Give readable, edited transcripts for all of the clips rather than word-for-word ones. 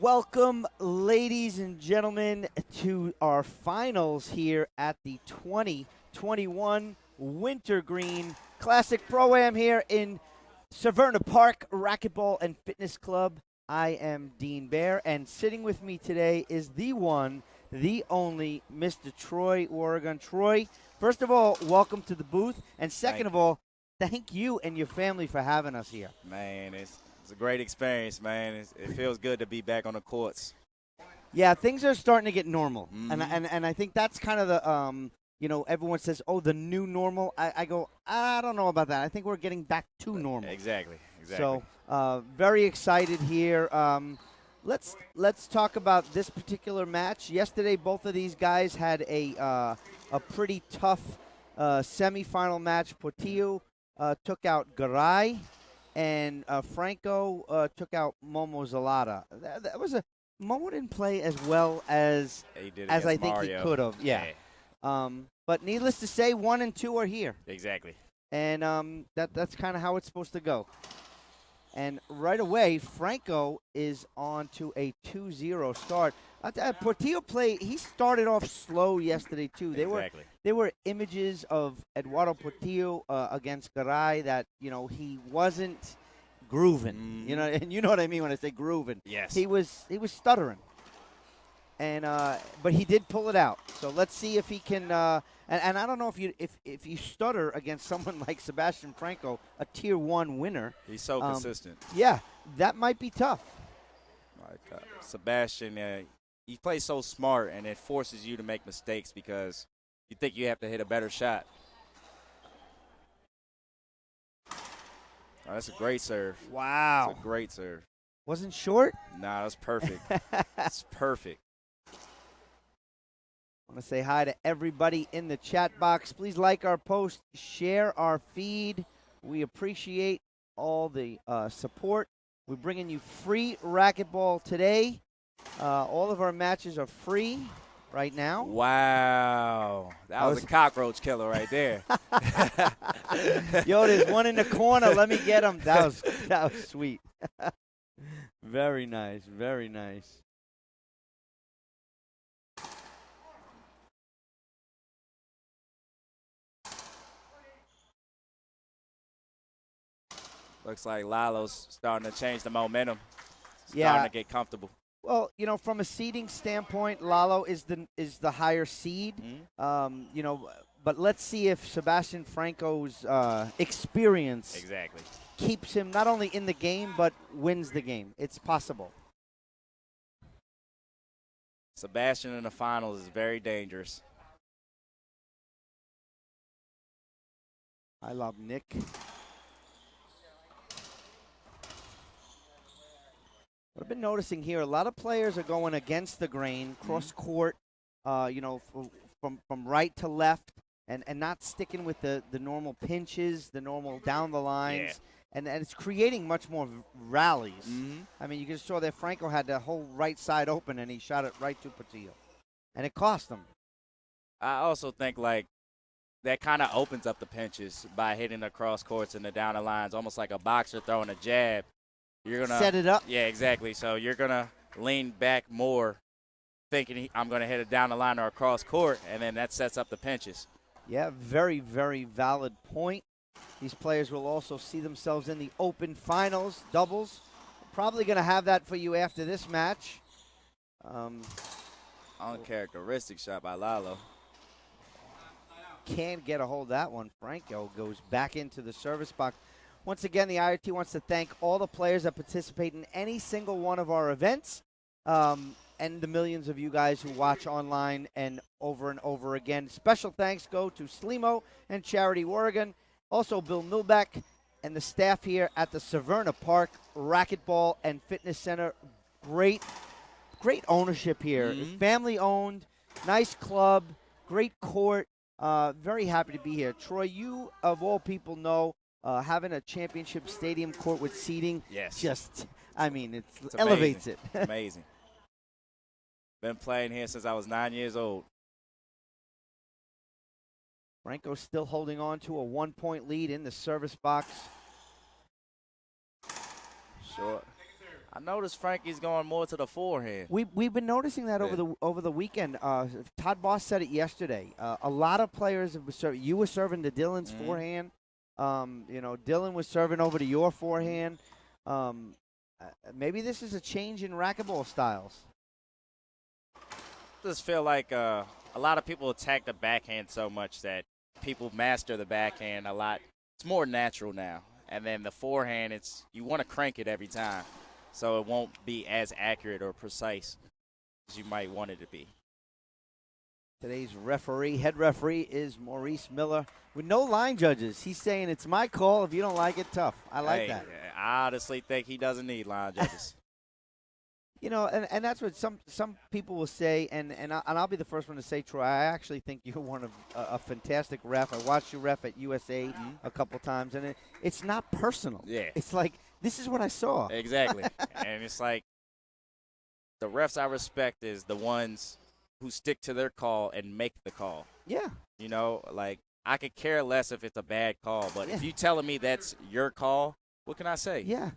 Welcome, ladies and gentlemen, to our finals here at the 2021 Wintergreen Classic Pro Am here in Severna Park Racquetball and Fitness Club. I am Dean Bear, and sitting with me today is the one, the only, Mr. Troy Oregon. Troy, first of all, welcome to the booth, and second of all, thank you and your family for having us here. Man, it's a great experience, man. It feels good to be back on the courts. Yeah, things are starting to get normal, Mm-hmm. and I think that's kind of the everyone says, oh, the new normal. I go, I don't know about that. I think we're getting back to normal. Exactly. So very excited here. Let's talk about this particular match. Yesterday, both of these guys had a pretty tough semifinal match. Portillo took out Garay, and Franco took out Momo Zalata. That was Momo didn't play as well as I think Mario. he could have. Yeah. But needless to say, 1 and 2 are here. Exactly. And that's kind of how it's supposed to go. And right away, Franco is on to a 2-0 start. Portillo he started off slow yesterday, too. There were images of Eduardo Portillo against Garay that, he wasn't grooving. And you know what I mean when I say grooving. Yes. He was stuttering. And but he did pull it out. So let's see if he can. And I don't know if you stutter against someone like Sebastian Franco, a Tier 1 winner. He's so consistent. Yeah, that might be tough. Like Sebastian, he plays so smart, and it forces you to make mistakes because you think you have to hit a better shot. Oh, that's a great serve. Wow. That's a great serve. Wasn't short? Nah, that's perfect. That's perfect. I want to say hi to everybody in the chat box. Please like our post, share our feed. We appreciate all the support. We're bringing you free racquetball today. All of our matches are free right now. Wow. That was a cockroach killer right there. Yo, there's one in the corner. Let me get him. That was sweet. Very nice. Very nice. Looks like Lalo's starting to change the momentum. Yeah. Starting to get comfortable. Well, from a seeding standpoint, Lalo is the higher seed. Mm-hmm. But let's see if Sebastian Franco's experience keeps him not only in the game but wins the game. It's possible. Sebastian in the finals is very dangerous. I love Nick. What I've been noticing here, a lot of players are going against the grain, cross court, from right to left, and not sticking with the normal pinches, the normal down the lines, and it's creating much more rallies. Mm-hmm. I mean, you just saw that Franco had the whole right side open, and he shot it right to Portillo, and it cost him. I also think that kind of opens up the pinches by hitting the cross courts and the down the lines, almost like a boxer throwing a jab. You're gonna set it up. Yeah, exactly. So you're gonna lean back more, thinking I'm gonna hit it down the line or across court, and then that sets up the pinches. Yeah, very, very valid point. These players will also see themselves in the Open Finals doubles. Probably going to have that for you after this match. Uncharacteristic shot by Lalo. Can't get a hold of that one. Franco goes back into the service box. Once again, the IRT wants to thank all the players that participate in any single one of our events, and the millions of you guys who watch online and over again. Special thanks go to Slimo and Charity Oregon, also Bill Milbeck and the staff here at the Severna Park Racquetball and Fitness Center. Great ownership here. Mm-hmm. Family owned, nice club, great court. Very happy to be here. Troy, you of all people know, having a championship stadium court with seating, just, I mean, it elevates it. Amazing. Been playing here since I was 9 years old. Franco still holding on to a 1-point lead in the service box. Sure. I noticed Frankie's going more to the forehand. We've been noticing that over the weekend. Todd Boss said it yesterday. A lot of players have been serving. You were serving to Dylan's forehand. Dylan was serving over to your forehand. Maybe this is a change in racquetball styles. I just feel like a lot of people attack the backhand so much that people master the backhand a lot. It's more natural now. And then the forehand, you want to crank it every time, so it won't be as accurate or precise as you might want it to be. Today's head referee, is Maurice Miller with no line judges. He's saying it's my call. If you don't like it, tough. I like that. I honestly think he doesn't need line judges. And that's what some people will say, and I'll be the first one to say, Troy, I actually think you're one of a fantastic ref. I watched you ref at USA a couple times, and it's not personal. Yeah. It's like, this is what I saw. Exactly. And it's like the refs I respect is the ones who stick to their call and make the call. Yeah. Like I could care less if it's a bad call, but if you telling me that's your call, what can I say? Yeah.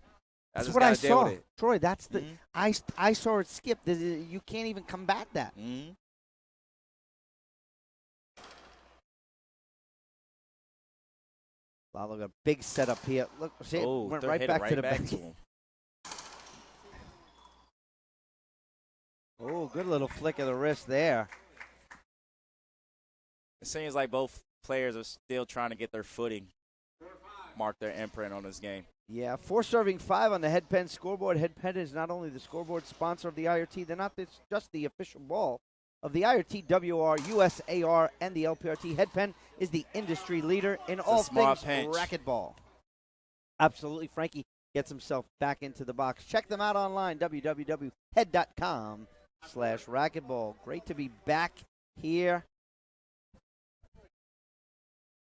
That's what I saw. it. Troy, that's the I saw it skip. You can't even combat that. Wow, look, a big setup here. Look, see it went right back to the bench. Oh, good little flick of the wrist there. It seems like both players are still trying to get their footing, mark their imprint on this game. Yeah, 4-5 on the Headpen scoreboard. Headpen is not only the scoreboard sponsor of the IRT, they're not just the official ball of the IRT, WR, USAR, and the LPRT. Headpen is the industry leader in all things racquetball. Absolutely. Frankie gets himself back into the box. Check them out online, www.head.com/racquetball. Great to be back here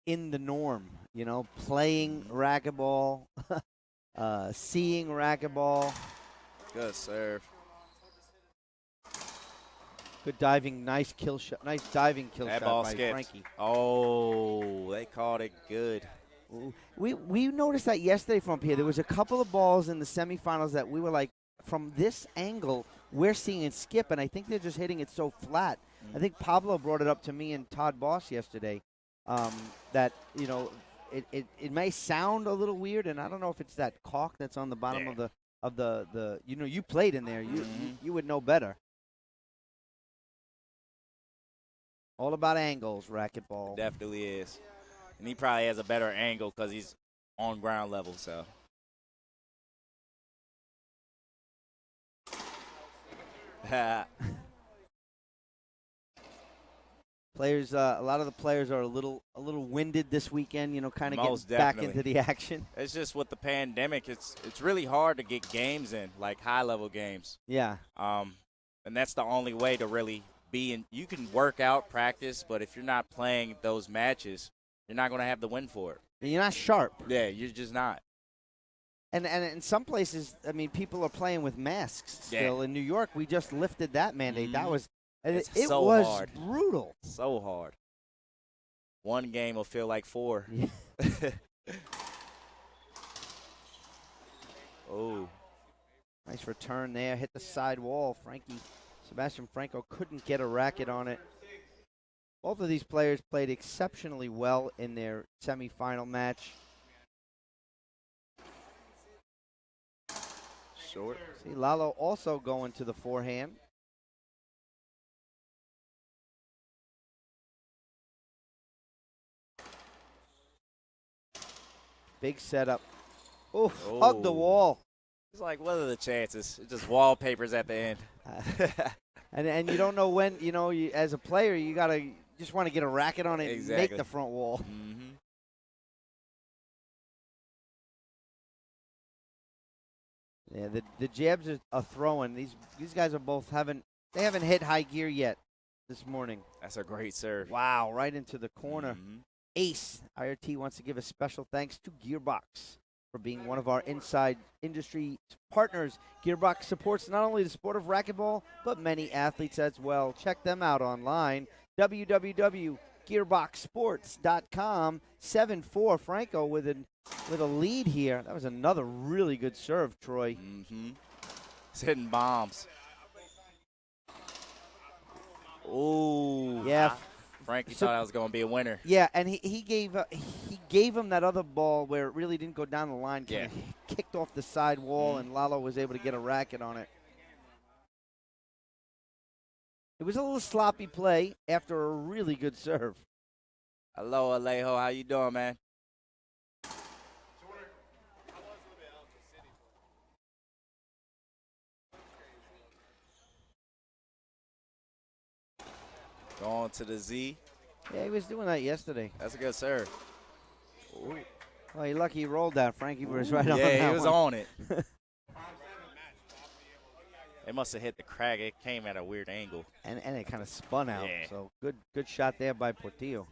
in the norm, playing racquetball, seeing racquetball. Good serve. Good diving, nice diving kill that shot ball by skipped. Frankie. Oh, they called it good. Ooh. We noticed that yesterday from up here. There was a couple of balls in the semifinals that we were like, from this angle, we're seeing it skip, and I think they're just hitting it so flat. I think Pablo brought it up to me and Todd Boss yesterday. That it may sound a little weird, and I don't know if it's that caulk that's on the bottom of the you played in there, you would know better. All about angles, racquetball. It definitely is, and he probably has a better angle because he's on ground level. So. Players, a lot of the players are a little winded this weekend. Kind of getting back into the action. It's just with the pandemic, it's really hard to get games in, like high level games. Yeah. And that's the only way to really be in. You can work out, practice, but if you're not playing those matches, you're not going to have the win for it. And you're not sharp. Yeah, you're just not. And in some places, I mean, people are playing with masks still. In New York, we just lifted that mandate. That was. It was hard. Brutal. So hard. One game will feel like 4. Oh. Nice return there. Hit the side wall. Sebastian Franco couldn't get a racket on it. Both of these players played exceptionally well in their semifinal match. Short. See, Lalo also going to the forehand. Big setup. Oh, hug the wall. It's like, what are the chances? It's just wallpapers at the end. And you don't know when, as a player, you just want to get a racket on it and make the front wall. Yeah, the jabs are throwing. These guys are both haven't hit high gear yet this morning. That's a great serve. Wow, right into the corner. Ace, IRT wants to give a special thanks to Gearbox for being one of our inside industry partners. Gearbox supports not only the sport of racquetball, but many athletes as well. Check them out online, www.gearbox.com. GearboxSports.com. 7-4. Franco with a lead here. That was another really good serve, Troy. Mm-hmm. He's hitting bombs. Ooh. Yeah. Frankie thought I was going to be a winner. Yeah, and he gave him that other ball where it really didn't go down the line. Kind of kicked off the side wall, and Lalo was able to get a racket on it. It was a little sloppy play after a really good serve. Hello, Alejo. How you doing, man? Going to the Z. Yeah, he was doing that yesterday. That's a good serve. Ooh. Well, you're lucky he rolled that. Frankie was right on that. Yeah, he was one. on it. It must have hit the crack. It came at a weird angle. And it kind of spun out. Yeah. So good shot there by Portillo.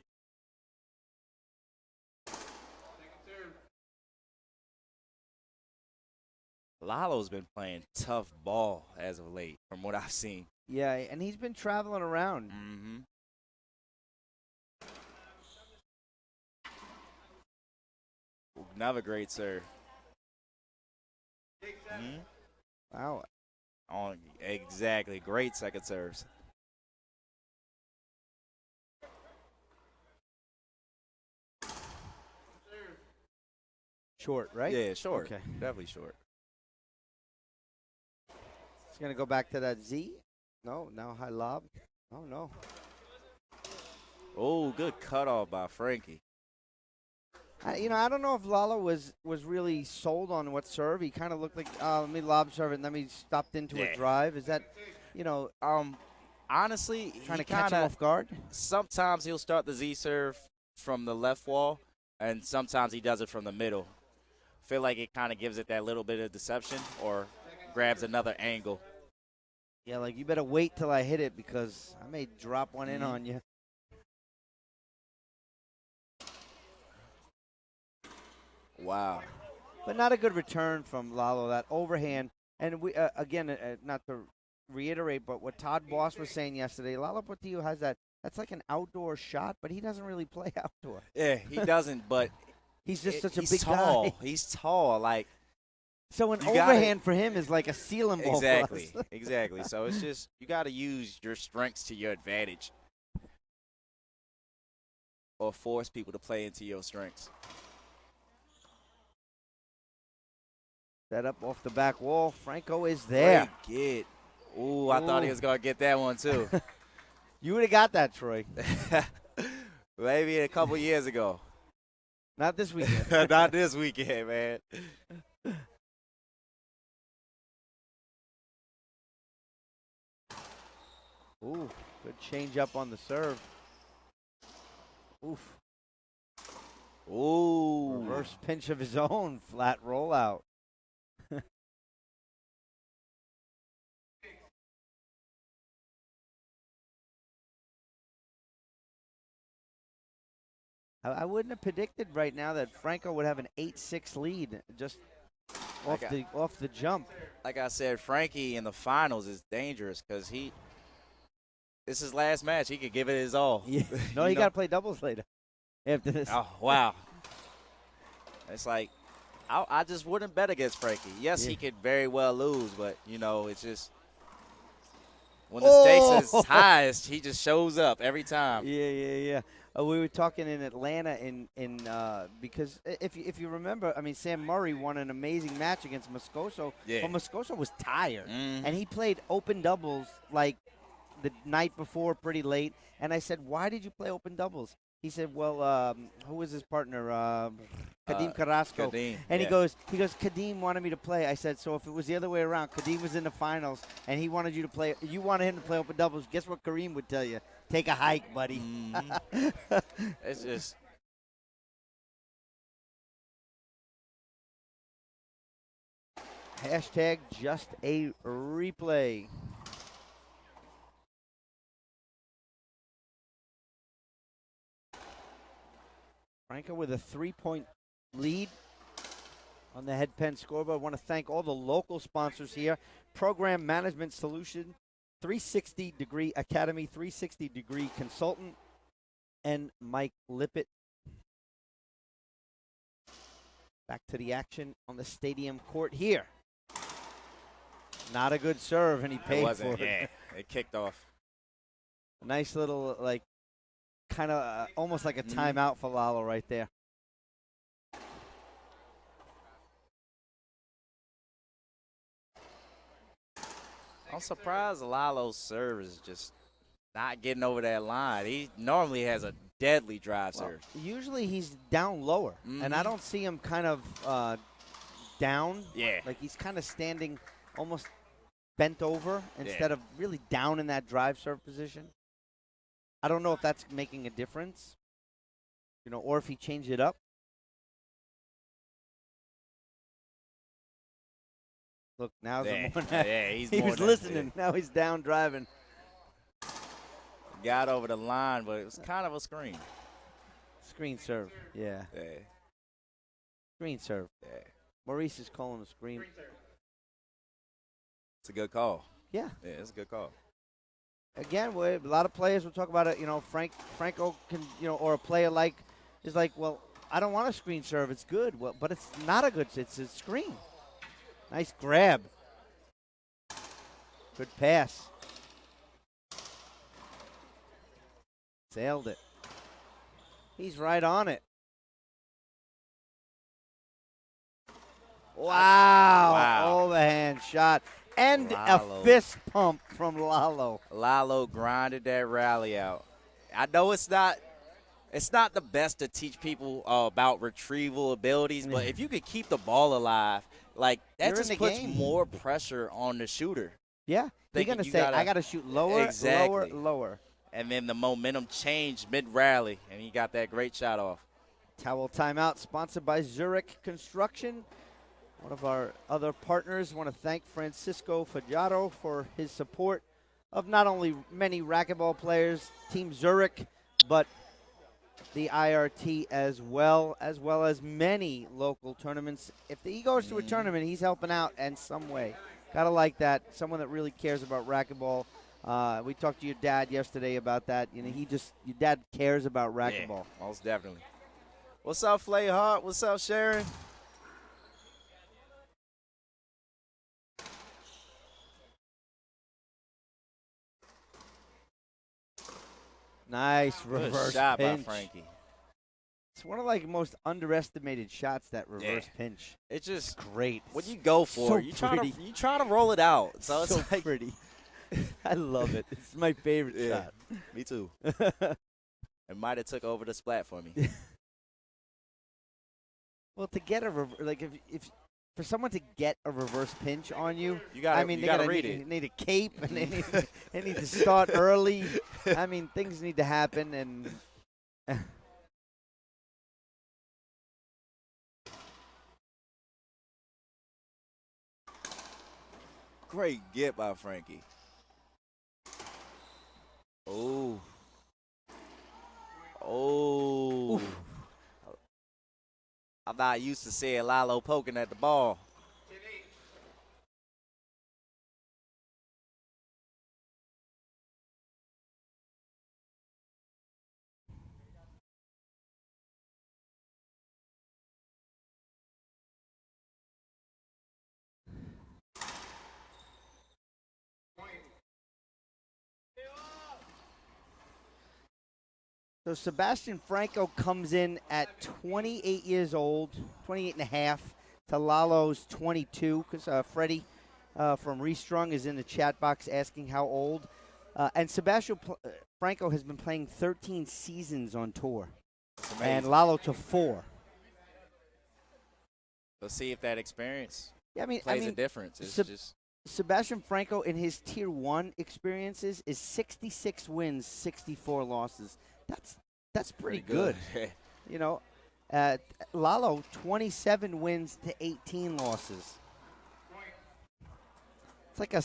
Lalo's been playing tough ball as of late, from what I've seen. Yeah, and he's been traveling around. Mm-hmm. Another great serve. Mm-hmm. Wow. On exactly, great second serves. Short, right? Yeah, short. Okay. Definitely short. He's going to go back to that Z. No, now high lob. Oh, no. Oh, good cutoff by Frankie. I don't know if Lalo was really sold on what serve. He kind of looked like, let me lob serve it, and then he stopped into a drive. Is that, honestly, trying to catch him off guard? Sometimes he'll start the Z serve from the left wall, and sometimes he does it from the middle. Feel like it kind of gives it that little bit of deception or grabs another angle. Yeah, like you better wait till I hit it because I may drop one in on you. Wow. But not a good return from Lalo, that overhand. And we again, not to reiterate, but what Todd Boss was saying yesterday, Lalo Portillo has that's like an outdoor shot, but he doesn't really play outdoor. Yeah, he doesn't, but he's just such a big tall. guy. He's tall. Like, so an overhand for him is like a ceiling ball. Exactly, for us. exactly. So it's just, you got to use your strengths to your advantage or force people to play into your strengths. Set up off the back wall. Franco is there. Great get. Ooh, I thought he was going to get that one, too. You would have got that, Troy. Maybe a couple years ago. Not this weekend. Not this weekend, man. Ooh, good change up on the serve. Oof. Ooh. Reverse pinch of his own. Flat rollout. I wouldn't have predicted right now that Franco would have an 8-6 lead just off the jump. Like I said, Frankie in the finals is dangerous because this is his last match. He could give it his all. Yeah. No, he got to play doubles later after this. Oh, wow. It's like, I just wouldn't bet against Frankie. Yes, he could very well lose, but, it's just when the stakes is highest, he just shows up every time. Yeah. We were talking in Atlanta because if you remember, I mean, Sam Murray won an amazing match against Moscoso. Yeah. But Moscoso was tired, Mm-hmm. and he played open doubles like the night before, pretty late. And I said, "Why did you play open doubles?" He said, "Well, who was his partner? Kadeem Carrasco." Kadeem, and he goes, Kadeem wanted me to play. I said, "So if it was the other way around, Kadeem was in the finals, and he wanted you to play. You wanted him to play open doubles. Guess what Kareem would tell you? Take a hike, buddy." Mm-hmm. It's just. Hashtag just a replay. Franco with a 3-point lead on the head pen scoreboard. I want to thank all the local sponsors here. Program Management Solution, 360 Degree Academy, 360 Degree Consultant, and Mike Lippett. Back to the action on the stadium court here. Not a good serve, and he paid for it. Yeah, it kicked off. A nice little, like, kind of almost like a timeout for Lalo right there. I'm surprised Lalo's serve is just not getting over that line. He normally has a deadly drive serve. Usually he's down lower, and I don't see him kind of down. Yeah. Like he's kind of standing almost bent over instead of really down in that drive serve position. I don't know if that's making a difference, or if he changed it up. Look, now's the moment. He was listening. Now he's down driving. Got over the line, but it was kind of a screen. Screen serve, yeah. Screen serve. Yeah. Maurice is calling a screen. It's a good call. Yeah. Yeah, it's a good call. Again, a lot of players will talk about it. Franco can, or a player is like, well, I don't want a screen serve. It's good, but it's not a good. It's a screen. Nice grab. Good pass. Sailed it. He's right on it. Wow. Overhand shot. And Lalo. A fist pump from Lalo. Lalo grinded that rally out. I know it's not the best to teach people about retrieval abilities, but if you could keep the ball alive, like that just puts more pressure on the shooter. Yeah. You're going to say, I got to shoot lower, exactly. lower. And then the momentum changed mid-rally, and he got that great shot off. Towel timeout sponsored by Zurich Construction. One of our other partners. I want to thank Francisco Fajardo for his support of not only many racquetball players, Team Zurich, but the IRT as well as many local tournaments. If he goes to a tournament, he's helping out in some way. Gotta like that. Someone that really cares about racquetball. We talked to your dad yesterday about that. Your dad cares about racquetball. Yeah, most definitely. What's up, Flay Hart? What's up, Sharon? Nice reverse Good shot pinch. by Frankie. It's one of most underestimated shots, that reverse pinch. It's just great. What you go for, So you try to roll it out. So it's like pretty. I love it. It's my favorite shot. Me too. It might have took over the splat for me. Well, to get if for someone to get a reverse pinch on you, you gotta read it. They need a cape, and they need to start early. I mean, things need to happen, and great get by Frankie. Oh. I'm not used to seeing Lalo poking at the ball. So Sebastian Franco comes in at 28 years old, 28 and a half, to Lalo's 22, because Freddie from Restrung is in the chat box asking how old. And Sebastian Franco has been playing 13 seasons on tour, and Lalo to 4. Let's see if that experience plays a difference. It's Sebastian Franco in his Tier 1 experiences is 66 wins, 64 losses. That's pretty good. Lalo, 27 wins to 18 losses.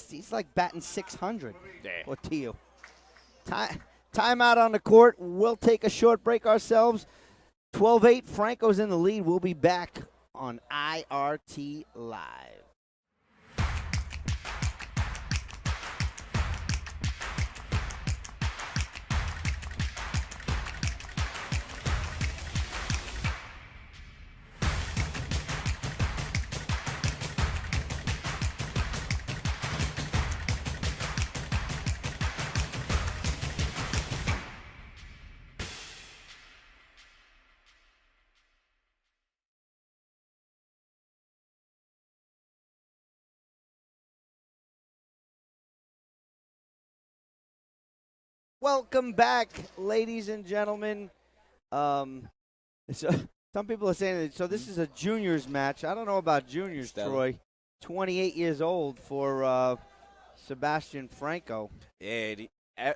He's like batting 600. Portillo. Timeout on the court. We'll take a short break ourselves. 12-8. Franco's in the lead. We'll be back on IRT Live. Welcome back, ladies and gentlemen. So, some people are saying that, so this is a juniors match. I don't know about juniors, Troy. 28 years old for Sebastian Franco. Yeah,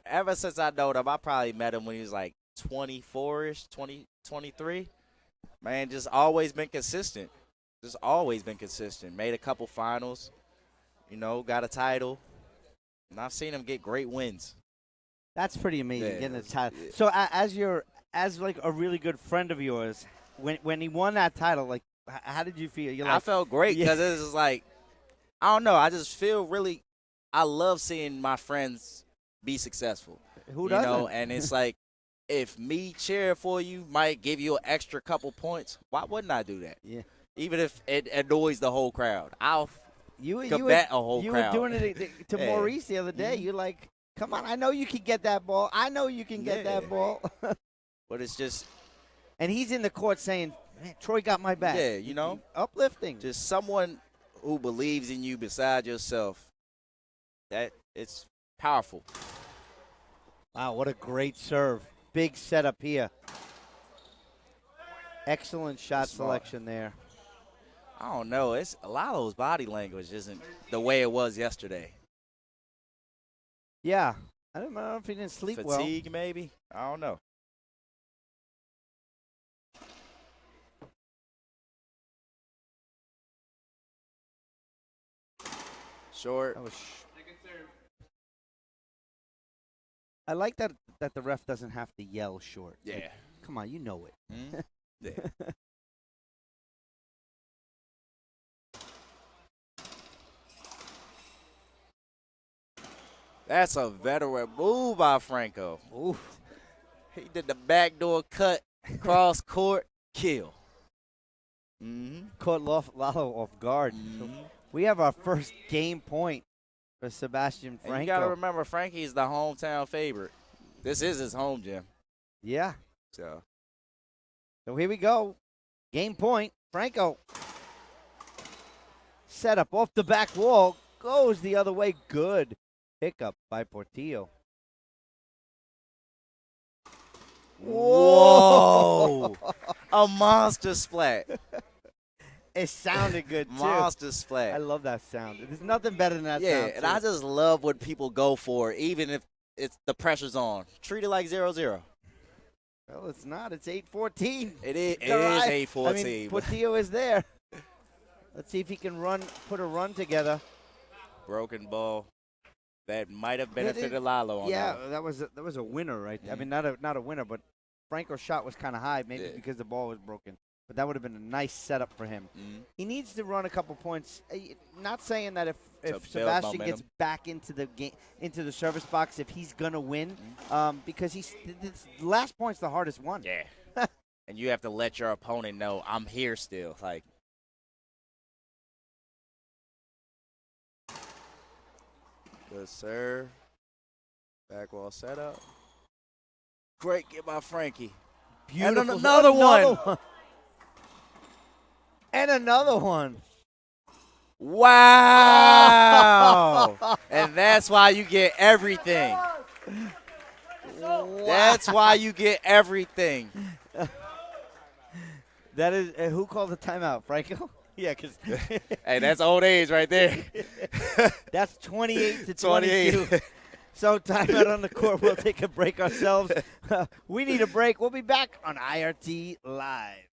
ever since I know him, I probably met him when he was like 24-ish, 23. Man, just always been consistent. Just always been consistent. Made a couple finals, got a title. And I've seen him get great wins. That's pretty amazing, Yeah, getting a title. So as like a really good friend of yours, when he won that title, like, how did you feel? You're like, I felt great because it was like, I don't know. I just feel really, I love seeing my friends be successful. Who doesn't? And it's like, if me cheering for you might give you an extra couple points, why wouldn't I do that? Yeah. Even if it annoys the whole crowd. I'll combat a whole crowd. You were doing it to Maurice the other day. You're like, come on, I know you can get that ball. I know you can get that ball. But it's just. And he's in the court saying, man, Troy got my back. Yeah, Uplifting. Just someone who believes in you beside yourself. That it's powerful. Wow, what a great serve. Big setup here. Excellent shot selection there. I don't know. It's a lot of those body language isn't the way it was yesterday. Yeah. I don't know if he didn't sleep well. Fatigue, maybe? I don't know. Short. I like that the ref doesn't have to yell short. Yeah. Like, come on, you know it. Mm-hmm. Yeah. That's a veteran move by Franco. Ooh. He did the backdoor cut, cross court, kill. Mm-hmm. Caught Lalo off guard. Mm-hmm. So we have our first game point for Sebastian Franco. And you got to remember, Frankie's the hometown favorite. This is his home gym. Yeah. So here we go. Game point. Franco. Set up off the back wall. Goes the other way. Good pickup by Portillo. Whoa. A monster splat. It sounded good, too. Monster splat. I love that sound. There's nothing better than that sound. Yeah, and I just love what people go for, even if it's the pressure's on. Treat it like 0-0. Well, it's not. It's 8-14. It is 8-14. I mean, Portillo is there. Let's see if he can put a run together. Broken ball. That might have benefited Lalo on that. Yeah, that was a winner right there. I mean, not a winner, but Franco's shot was kind of high, maybe because the ball was broken. But that would have been a nice setup for him. Mm-hmm. He needs to run a couple points. Not saying that if Sebastian momentum. gets back into the game, into the service box, if he's gonna win, because the last point's the hardest one. Yeah. And you have to let your opponent know, I'm here still. Like, good serve. Back wall setup. Great get by Frankie. Beautiful. And another one. And another one. Wow. And that's why you get everything. Wow. That's why you get everything. That is who called the timeout, Franco? Yeah, because hey, that's old age right there. That's 28 to 22. So timeout on the court. We'll take a break ourselves. We need a break. We'll be back on IRT Live.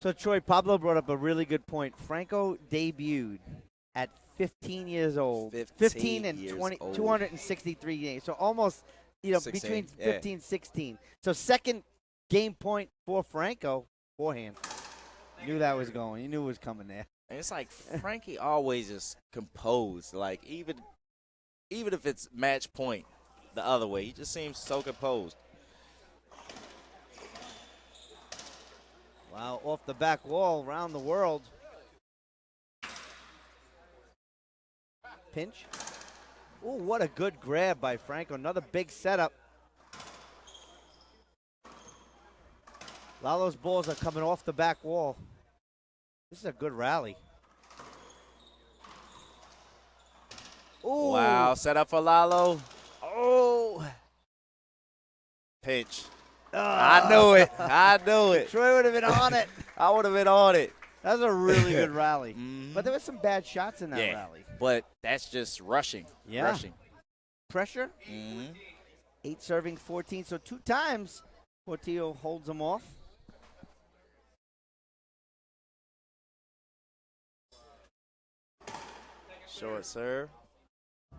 So, Troy, Pablo brought up a really good point. Franco debuted at 15 years old. 15 and 263 games. So almost, 16, between 15 and 16. So second game point for Franco, forehand. Knew that was going. You knew it was coming there. And it's like Frankie always is composed. Like even if it's match point the other way, he just seems so composed. Wow, off the back wall, around the world. Pinch. Oh, what a good grab by Franco. Another big setup. Lalo's balls are coming off the back wall. This is a good rally. Ooh. Wow, set up for Lalo. Oh. Pinch. I knew it. I knew it. Troy would have been on it. I would have been on it. That was a really good rally. Mm-hmm. But there was some bad shots in that rally. But that's just rushing. Yeah. Rushing. Pressure. Mm-hmm. 8 serving, 14. So 2 times Portillo holds him off. Short serve. I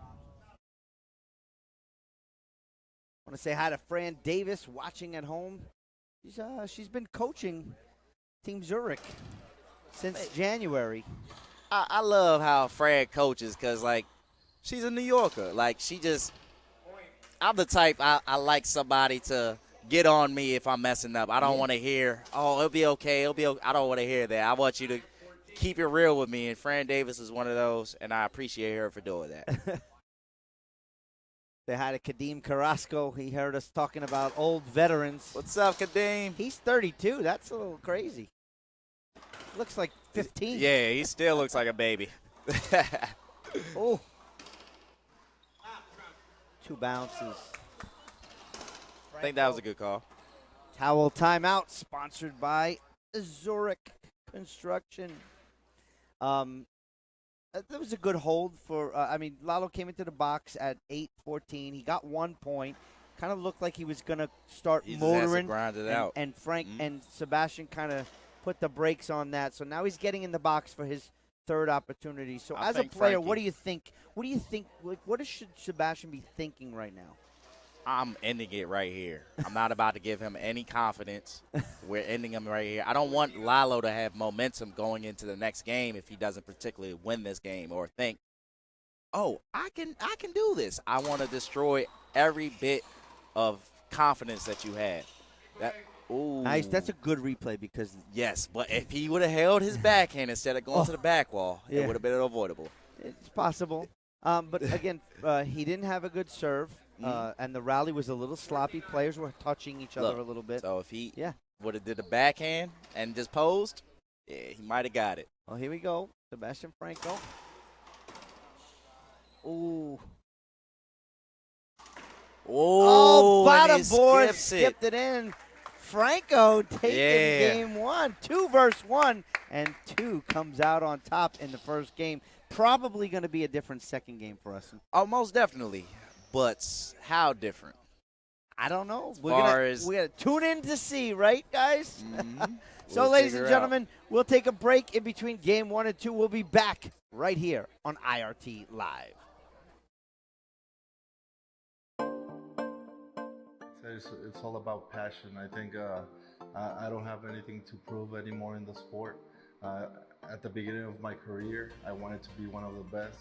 want to say hi to Fran Davis watching at home. She's been coaching Team Zurich since January. I love how Fran coaches because, like, she's a New Yorker. Like, I'm the type, I like somebody to get on me if I'm messing up. I don't want to hear, oh, it'll be okay. I don't want to hear that. I want you to keep it real with me. And Fran Davis is one of those, and I appreciate her for doing that. Say hi to Kadeem Carrasco. He heard us talking about old veterans. What's up, Kadeem? He's 32. That's a little crazy. Looks like 15. Yeah, he still looks like a baby. Oh. 2 bounces. I think that was a good call. Towel timeout sponsored by Zurich Construction. That was a good hold for, Lalo came into the box at 8-14. He got 1 point. Kind of looked like he was going to start motoring. Grind it out. And Frank and Sebastian kind of put the brakes on that. So now he's getting in the box for his 3rd opportunity. So as a player, Frankie, what do you think? What should Sebastian be thinking right now? I'm ending it right here. I'm not about to give him any confidence. We're ending him right here. I don't want Lalo to have momentum going into the next game if he doesn't particularly win this game or think, oh, I can do this. I want to destroy every bit of confidence that you had. Ooh. Nice. That's a good replay because yes, but if he would have held his backhand instead of going to the back wall, it would have been avoidable. It's possible. But again, he didn't have a good serve. And the rally was a little sloppy. Players were touching each other a little bit. So if he would have did the backhand and just posed, he might have got it. Oh, here we go. Sebastian Franco. Ooh. Oh, bottom board skipped it in. Franco taking game 1. 2 versus 1. And 2 comes out on top in the first game. Probably going to be a different second game for us. Oh, most definitely. But how different? I don't know. We're gonna tune in to see, right, guys? Mm-hmm. So, ladies and gentlemen, we'll take a break in between game 1 and 2. We'll be back right here on IRT Live. It's all about passion. I think I don't have anything to prove anymore in the sport. At the beginning of my career, I wanted to be one of the best.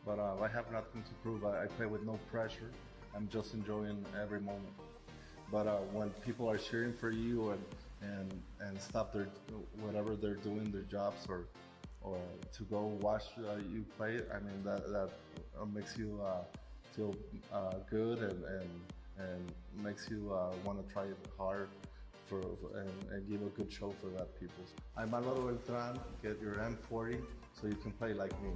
But I have nothing to prove. I play with no pressure. I'm just enjoying every moment. But when people are cheering for you and stop whatever they're doing, their jobs, or to go watch you play, I mean that makes you feel good and makes you want to try hard and give a good show for that people. I'm Álvaro Beltrán. Get your M40 so you can play like me.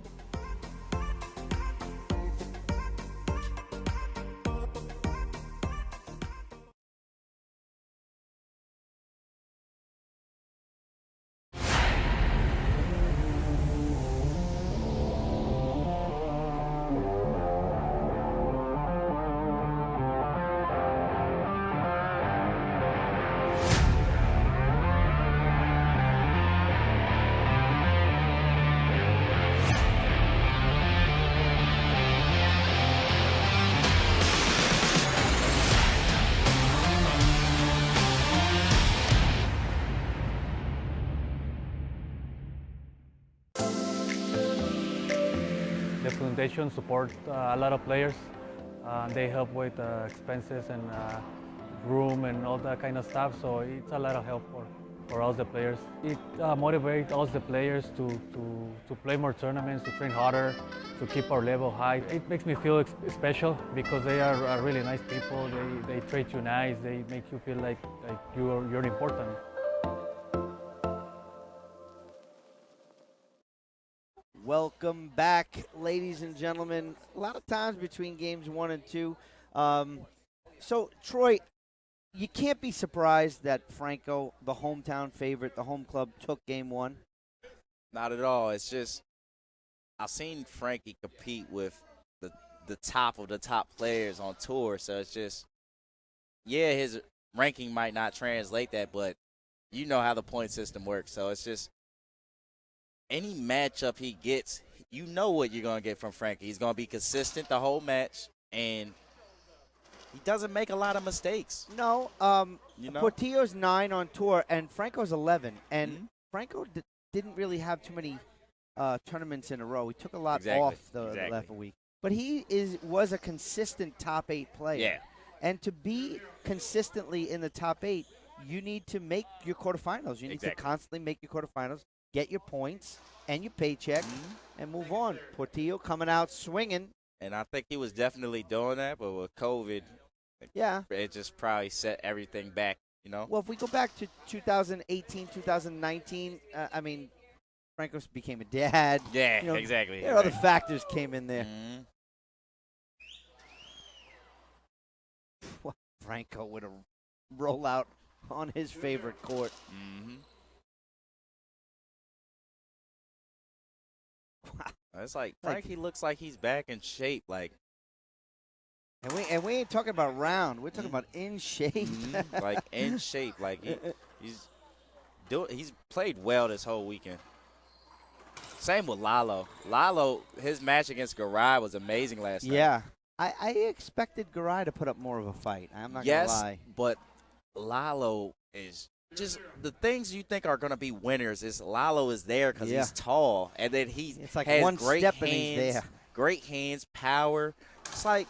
foundation support a lot of players. They help with expenses and room and all that kind of stuff. So it's a lot of help for us, the players. It motivates us, the players, to play more tournaments, to train harder, to keep our level high. It makes me feel special because they are really nice people. They treat you nice. They make you feel like you're important. Welcome back, ladies and gentlemen. A lot of times between games 1 and 2. So, Troy, you can't be surprised that Franco, the hometown favorite, the home club, took game 1. Not at all. It's just I've seen Frankie compete with the top of the top players on tour, so it's just, yeah, his ranking might not translate that, but you know how the point system works. So it's just any matchup he gets, you know what you're going to get from Frankie. He's going to be consistent the whole match, and he doesn't make a lot of mistakes. No, You know? Portillo's 9 on tour, and Franco's 11. And Franco didn't really have too many tournaments in a row. He took a lot off the last week. But he was a consistent top 8 player. Yeah. And to be consistently in the top 8, you need to make your quarterfinals. You need to constantly make your quarterfinals, get your points and your paycheck, and move on. Portillo coming out swinging. And I think he was definitely doing that, but with COVID, it just probably set everything back, you know? Well, if we go back to 2018, 2019, I mean, Franco became a dad. Yeah, you know, exactly. There are other factors came in there. Franco with a rollout on his favorite court. Wow. It's like Frankie looks like he's back in shape, like. And we ain't talking about round. We're talking about in shape. Like in shape, like he's played well this whole weekend. Same with Lalo. Lalo, his match against Garay was amazing last night. Yeah. I expected Garay to put up more of a fight. I'm not going to lie. Yes, but Lalo is just the things you think are going to be winners is Lalo is there because he's tall, and then it's like has one great step hands, and he's there. Great hands, power. It's like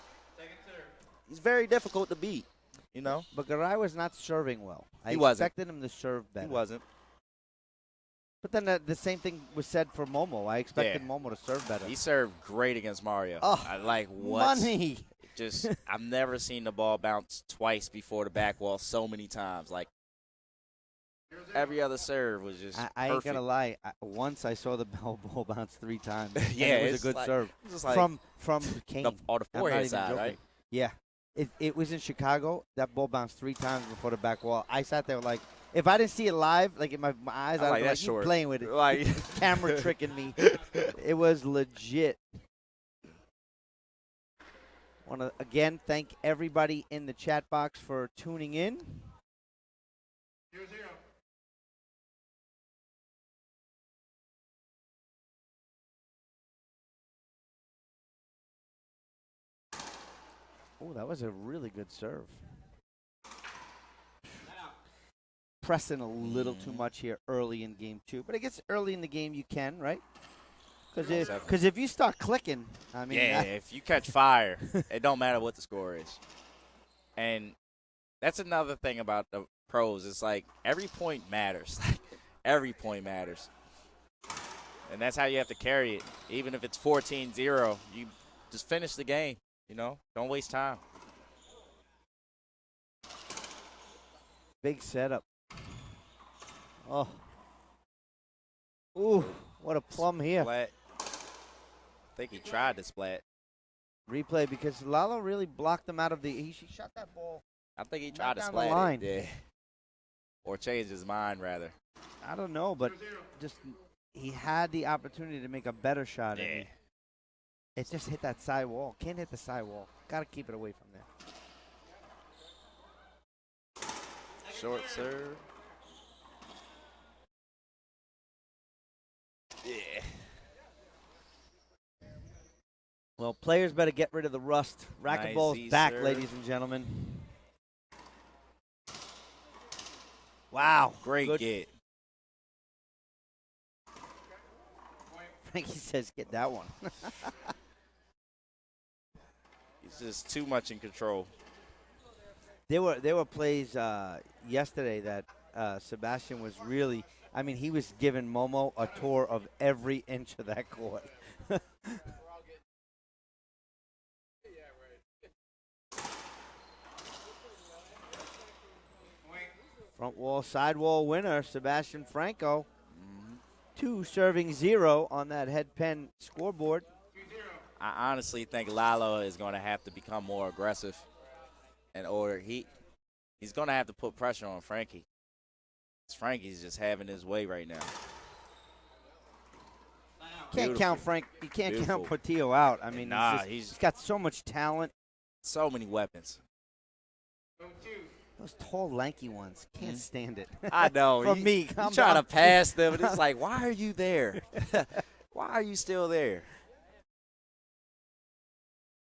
he's very difficult to beat, you know. But Garay was not serving well. I expected him to serve better. He wasn't. But then the same thing was said for Momo. I expected Momo to serve better. He served great against Mario. Oh, I like what? Money. Just I've never seen the ball bounce twice before the back wall so many times. Like every other serve was just I ain't gonna lie. Once I saw the ball bounce 3 times. Yeah, it was a good serve from Kane. On the forehand side, right? Yeah, it was in Chicago. That ball bounced 3 times before the back wall. I sat there like, if I didn't see it live, like in my eyes, I'd be like, you playing with it, like camera tricking me. It was legit. Want to again thank everybody in the chat box for tuning in. 0-0. Oh, that was a really good serve. Pressing a little too much here early in game 2. But I guess early in the game you can, right? Because if you start clicking, I mean. Yeah, if you catch fire, it don't matter what the score is. And that's another thing about the pros. It's like every point matters. Like every point matters. And that's how you have to carry it. Even if it's 14-0, you just finish the game, you know? Don't waste time. Big setup. Oh. Ooh, what a plum here. Splat. I think he tried to splat. Replay because Lalo really blocked him out of the. He shot that ball. I think he tried to down splat the line. it. Yeah. Or change his mind, rather. I don't know, but just he had the opportunity to make a better shot. Yeah. It just hit that side wall. Can't hit the side wall. Got to keep it away from there. Short serve. Yeah. Well, players better get rid of the rust. Racquetball's Nice back, serve. ladies and gentlemen. Wow. Great get. Frankie says, get that one. He's just too much in control. There were plays yesterday that Sebastian was really. I mean, he was giving Momo a tour of every inch of that court. Front wall, side wall winner, Sebastian Franco. 2 serving 0 on that head pen scoreboard. I honestly think Lalo is going to have to become more aggressive, or he's going to have to put pressure on Frankie. Frankie's just having his way right now. Can't count Frank. You can't Beautiful. count Portillo out. I mean, Nah, he's got so much talent. So many weapons. Those tall, lanky ones can't stand it. I know. From me, You I'm trying to not- pass them, and it's like, why are you there? Why are you still there?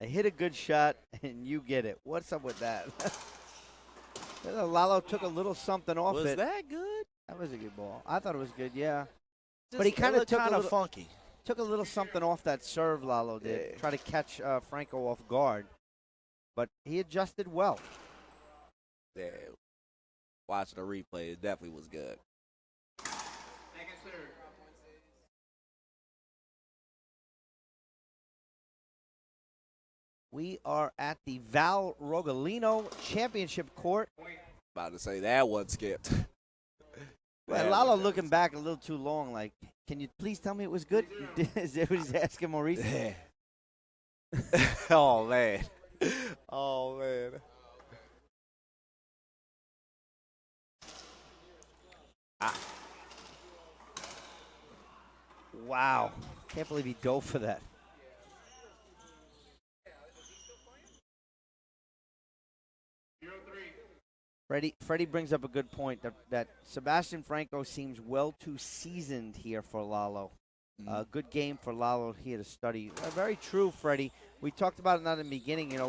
They hit a good shot, and you get it. What's up with that? Lalo took a little something off Was it. that good? That was a good ball. I thought it was good, yeah. Just, But he kind of looked took a kinda little funky. Took a little something off that serve, Lalo did. Yeah. Try to catch Franco off guard. But he adjusted well. Yeah. Watching the replay, it definitely was good. We are at the Val Rogalino Championship Court. About to say that one skipped. Well, That Lalo one looking back a little too long. Like, can you please tell me it was good? Is that what he's asking Maurice? Yeah. Oh, man. Oh, man. Wow. Can't believe he dove for that. Freddie brings up a good point that Sebastian Franco seems well too seasoned here for Lalo. Good game for Lalo here to study. Very true, Freddie. We talked about it in the beginning. You know,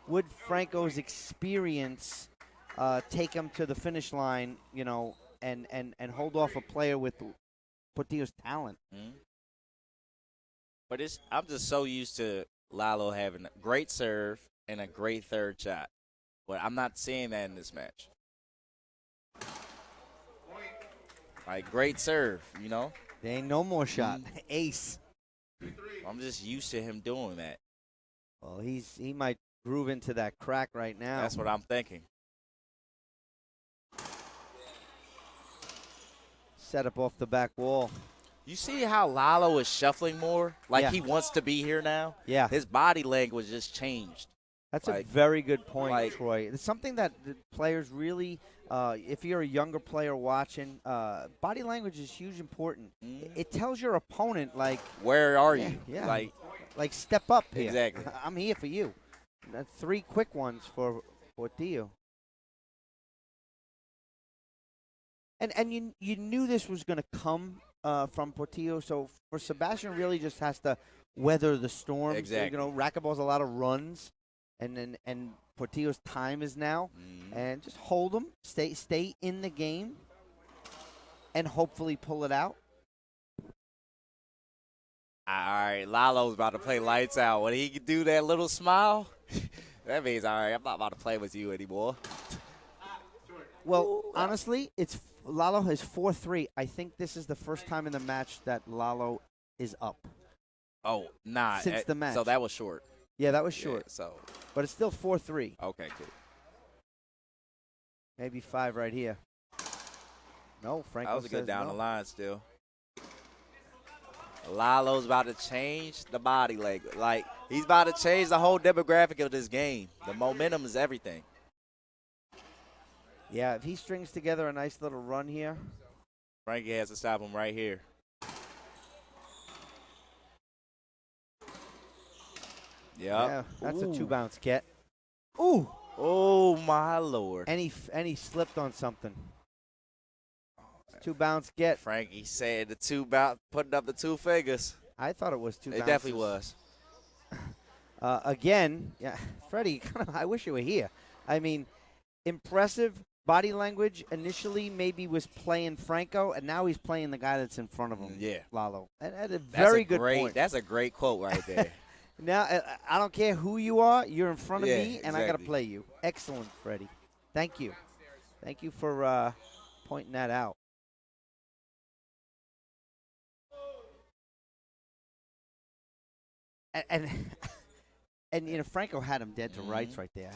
would Franco's experience take him to the finish line? You know, and hold off a player with Portillo's talent. But I'm just so used to Lalo having a great serve and a great third shot. But I'm not seeing that in this match. Like, great serve, you know? There ain't no more shot. Ace. I'm just used to him doing that. Well, he might groove into that crack right now. That's what I'm thinking. Set up off the back wall. You see how Lalo is shuffling more? Like Yeah. he wants to be here now? Yeah. His body language just changed. That's a Like- very good point, like- Troy. It's something that the players really, if you're a younger player watching, body language is huge important. It tells your opponent, like, Where are you? yeah. Like, step up here. Exactly. I'm here for you. That's 3 quick ones for Portillo. And you knew this was going to come from Portillo, so for Sebastian really just has to weather the storm. So, Exactly. you know, racquetball's a lot of runs, and Portillo's time is now, and just hold them, stay in the game, and hopefully pull it out. all right, Lalo's about to play lights out. When he can do that little smile, that means, all right, I'm not about to play with you anymore. Well, honestly, Lalo is 4-3. I think this is the first time in the match that Lalo is up. Oh, nah. Since the match. So that was short. Yeah, that was short, Yeah, so, but it's still 4-3. okay, good. Maybe 5 right here. No, Franco That was a good says down no. the line still. Lalo's about to change the body language. Like, he's about to change the whole demographic of this game. The momentum is everything. Yeah, if he strings together a nice little run here. Frankie has to stop him right here. Yep. Yeah, that's a Ooh. 2-bounce get. Ooh, Oh, my Lord. and he slipped on something. 2-bounce get. Frankie said the putting up the 2 fingers. I thought it was 2 It bounces. definitely was. Again, yeah, Freddie, I wish you were here. I mean, impressive body language. Initially, maybe was playing Franco, and now he's playing the guy that's in front of him. Yeah. Lalo. And a That's very a good great, point. That's a great quote right there. Now, I don't care who you are. You're in front of Yeah, me, and I got to exactly. play you. Excellent, Freddie. Thank you. Thank you for pointing that out. And and you know, Franco had him dead to rights right there.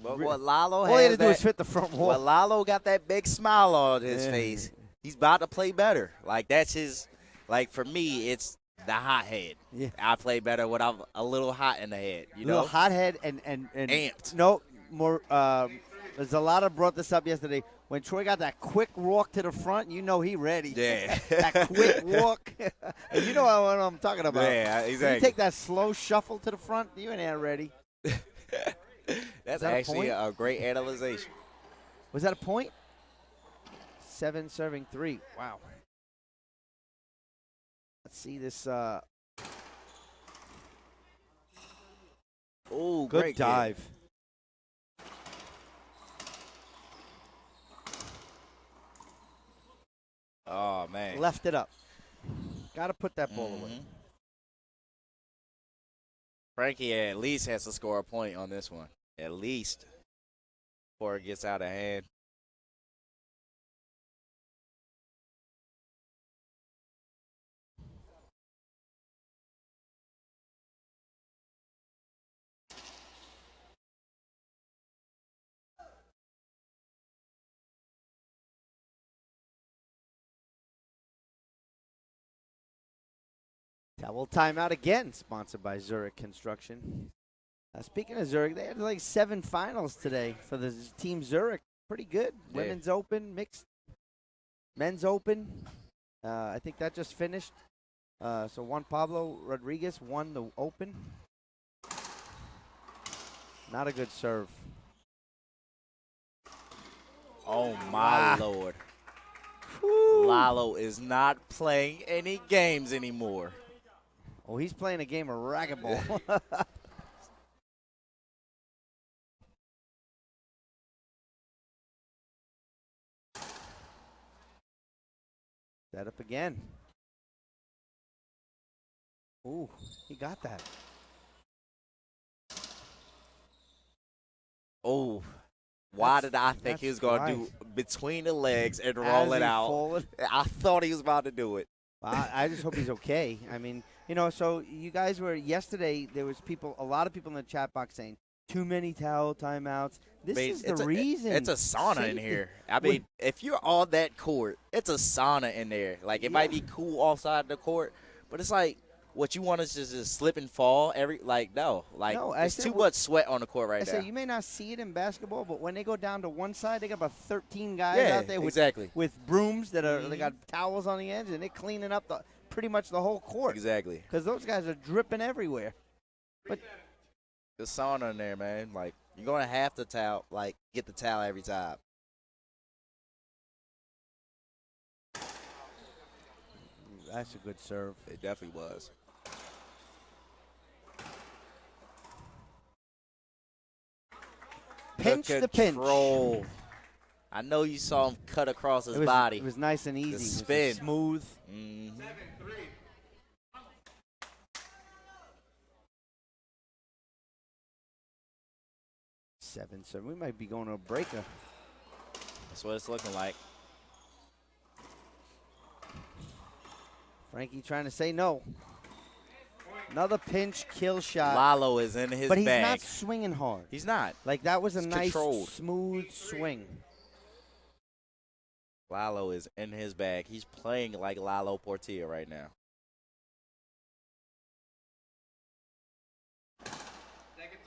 But what Lalo all he had has to do is fit the front wall. Well, Lalo got that big smile on his face. He's about to play better. Like, that's his, like, for me, it's the hot head. Yeah. I play better when I'm a little hot in the head, you Little know? hothead and Amped. No, more. There's a lot of brought this up yesterday. When Troy got that quick walk to the front, you know he ready. Yeah. That quick walk. You know what I'm talking about. Yeah, When exactly. you take that slow shuffle to the front, you ain't ready. That's that a actually point? a great analyzation. Was that a point? 7 serving 3. Wow. Let's see this. Oh, Good great dive. Kid. Oh, man. Left it up. Got to put that ball away. Mhm. Frankie at least has to score a point on this one. At least. Before it gets out of hand. Towel timeout again, sponsored by Zurich Construction. Speaking of Zurich, they had like 7 finals today for the team Zurich. Pretty good. Yeah. Women's Open, mixed. Men's Open. I think that just finished. So Juan Pablo Rodriguez won the Open. Not a good serve. Oh, my Lord. Lalo is not playing any games anymore. Oh, he's playing a game of racquetball. Set up again. Ooh, he got that. Oh, why did I think that's he was going to do right. between the legs and As roll it he out? folded. I thought he was about to do it. I just hope he's okay. I mean, you know, so you guys were yesterday. There was a lot of people in the chat box saying too many towel timeouts. This is the reason. It's a sauna in here. I mean, if you're on that court, it's a sauna in there. Like, it might be cool offside the court, but it's like what you want is just slip and fall no, it's too much sweat on the court right now. You may not see it in basketball, but when they go down to one side, they got about 13 guys out there with brooms that are they got towels on the ends, and they're cleaning up pretty much the whole court. Exactly. Because those guys are dripping everywhere. But the sauna in there, man. Like, you're going to have to get the towel every time. That's a good serve. It definitely was. Pinch the pinch. I know you saw him cut across his body. It was nice and easy. The It was spin. smooth. Mm-hmm. 7-7. We might be going to a breaker. That's what it's looking like. Frankie trying to say no. Another pinch kill shot. Lalo is in his bag. But he's not swinging hard. He's not. Like, that was a It's nice, controlled. smooth swing. Lalo is in his bag. He's playing like Lalo Portillo right now.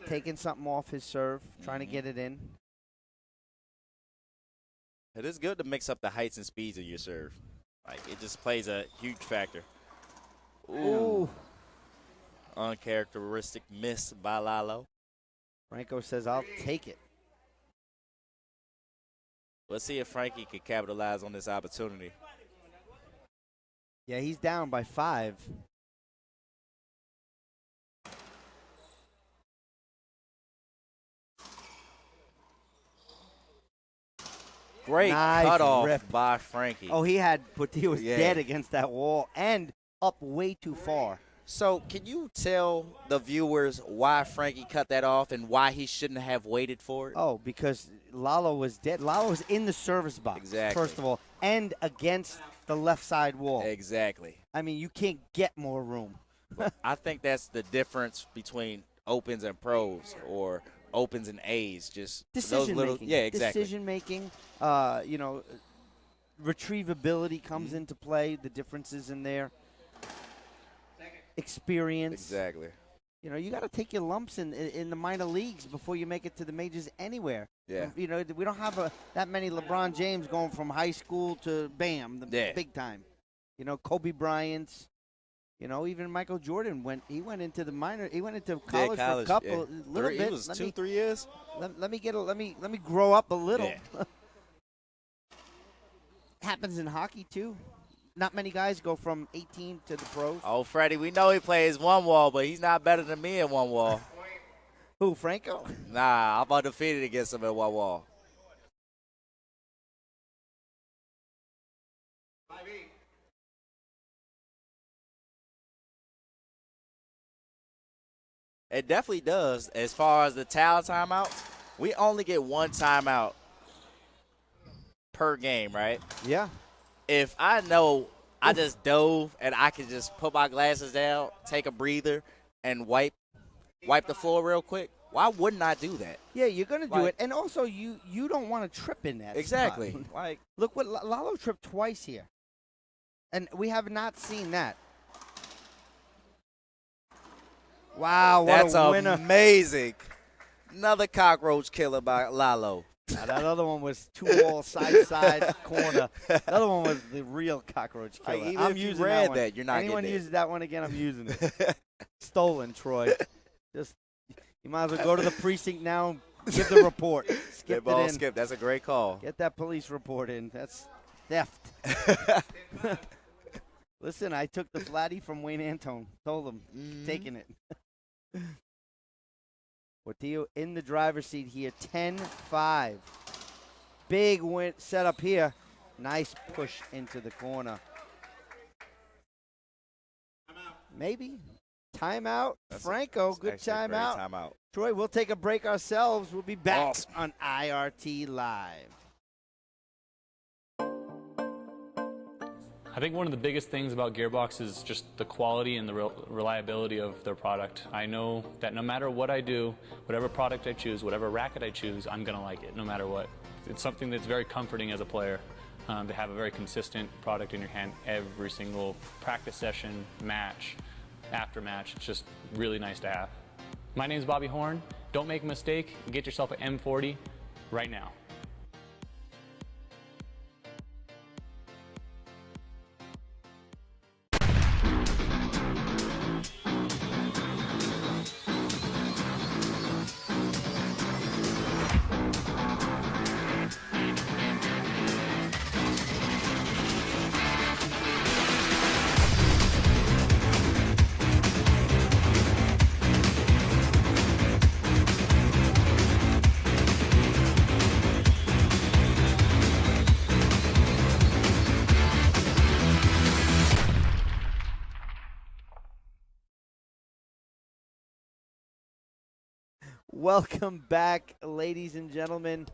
Taking something off his serve, trying to get it in. It is good to mix up the heights and speeds of your serve. Like, it just plays a huge factor. Ooh. Uncharacteristic miss by Lalo. Franco says, I'll take it. Let's see if Frankie can capitalize on this opportunity. Yeah, he's down by 5. Great Nice cutoff rip. by Frankie. Oh, he was dead against that wall and up way too far. So can you tell the viewers why Frankie cut that off and why he shouldn't have waited for it? Oh, because Lalo was dead. Lalo was in the service box, Exactly. first of all, and against the left side wall. Exactly. I mean, you can't get more room. I think that's the difference between opens and pros or opens and A's. Just Decision those little, making. yeah, exactly. Decision making. Retrievability comes into play. The differences in there. Experience. Exactly. You know, you got to take your lumps in the minor leagues before you make it to the majors anywhere. Yeah. You know, we don't have that many LeBron James going from high school to bam, big time. You know, Kobe Bryant's. You know, even Michael Jordan went into the minor. He went into college, for a couple, little bit. It was 2-3 years. Let me grow up a little. Yeah. Happens in hockey too. Not many guys go from 18 to the pros. Oh, Freddie, we know he plays one wall, but he's not better than me in one wall. Who, Franco? Nah, I'm undefeated against him in one wall. It definitely does. As far as the towel timeouts, we only get one timeout per game, right? Yeah. If I know I just dove and I can just put my glasses down, take a breather, and wipe the floor real quick, why wouldn't I do that? Yeah, you're going to do it. And also, you don't want to trip in that Exactly. spot. Like, Look what Lalo tripped twice here. And we have not seen that. Wow, what that's a winner. amazing. Another cockroach killer by Lalo. Now, that other one was two-wall, side, corner. The other one was the real cockroach killer. Like, even I'm if you using read that one. that, you're not Anyone getting it. uses that one again, I'm using it. Stolen, Troy. Just you might as well go to the precinct now and give the report. Skip it in. Skip. That's a great call. Get that police report in. That's theft. Listen, I took the flatty from Wayne Antone. Told him, taking it. Portillo in the driver's seat here, 10-5. Big win setup here. Nice push into the corner. Maybe. Timeout. Franco, good timeout. Timeout. Troy, we'll take a break ourselves. We'll be back on IRT Live. I think one of the biggest things about Gearbox is just the quality and the reliability of their product. I know that no matter what I do, whatever product I choose, whatever racket I choose, I'm going to like it no matter what. It's something that's very comforting as a player to have a very consistent product in your hand every single practice session, match, after match. It's just really nice to have. My name is Bobby Horn. Don't make a mistake. Get yourself an M40 right now. Welcome back, ladies and gentlemen.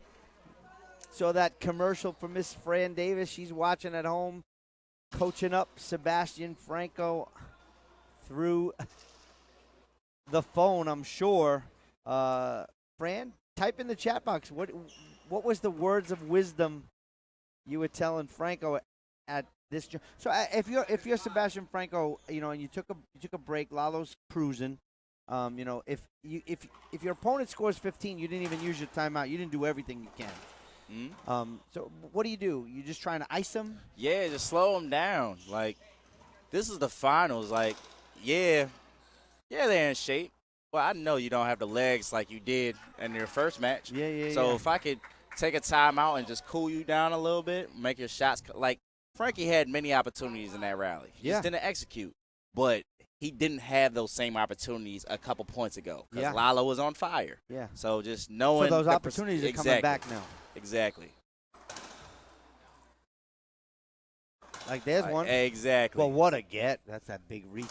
So that commercial for Miss Fran Davis, she's watching at home, coaching up Sebastian Franco through the phone, I'm sure. Fran, type in the chat box. What was the words of wisdom you were telling Franco at this? So if you're Sebastian Franco, you know, and you took a break, Lalo's cruising. You know, if your opponent scores 15, you didn't even use your timeout. You didn't do everything you can. So what do? You just trying to ice them? Yeah, just slow them down. Like, this is the finals. Like, yeah, they're in shape. Well, I know you don't have the legs like you did in your first match. So if I could take a timeout and just cool you down a little bit, make your shots. Like, Frankie had many opportunities in that rally. He just didn't execute. But he didn't have those same opportunities a couple points ago because Lalo was on fire. Yeah. So just knowing. So those opportunities are coming back now. Exactly. Like there's one. Exactly. Well, what a get. That's that big reach.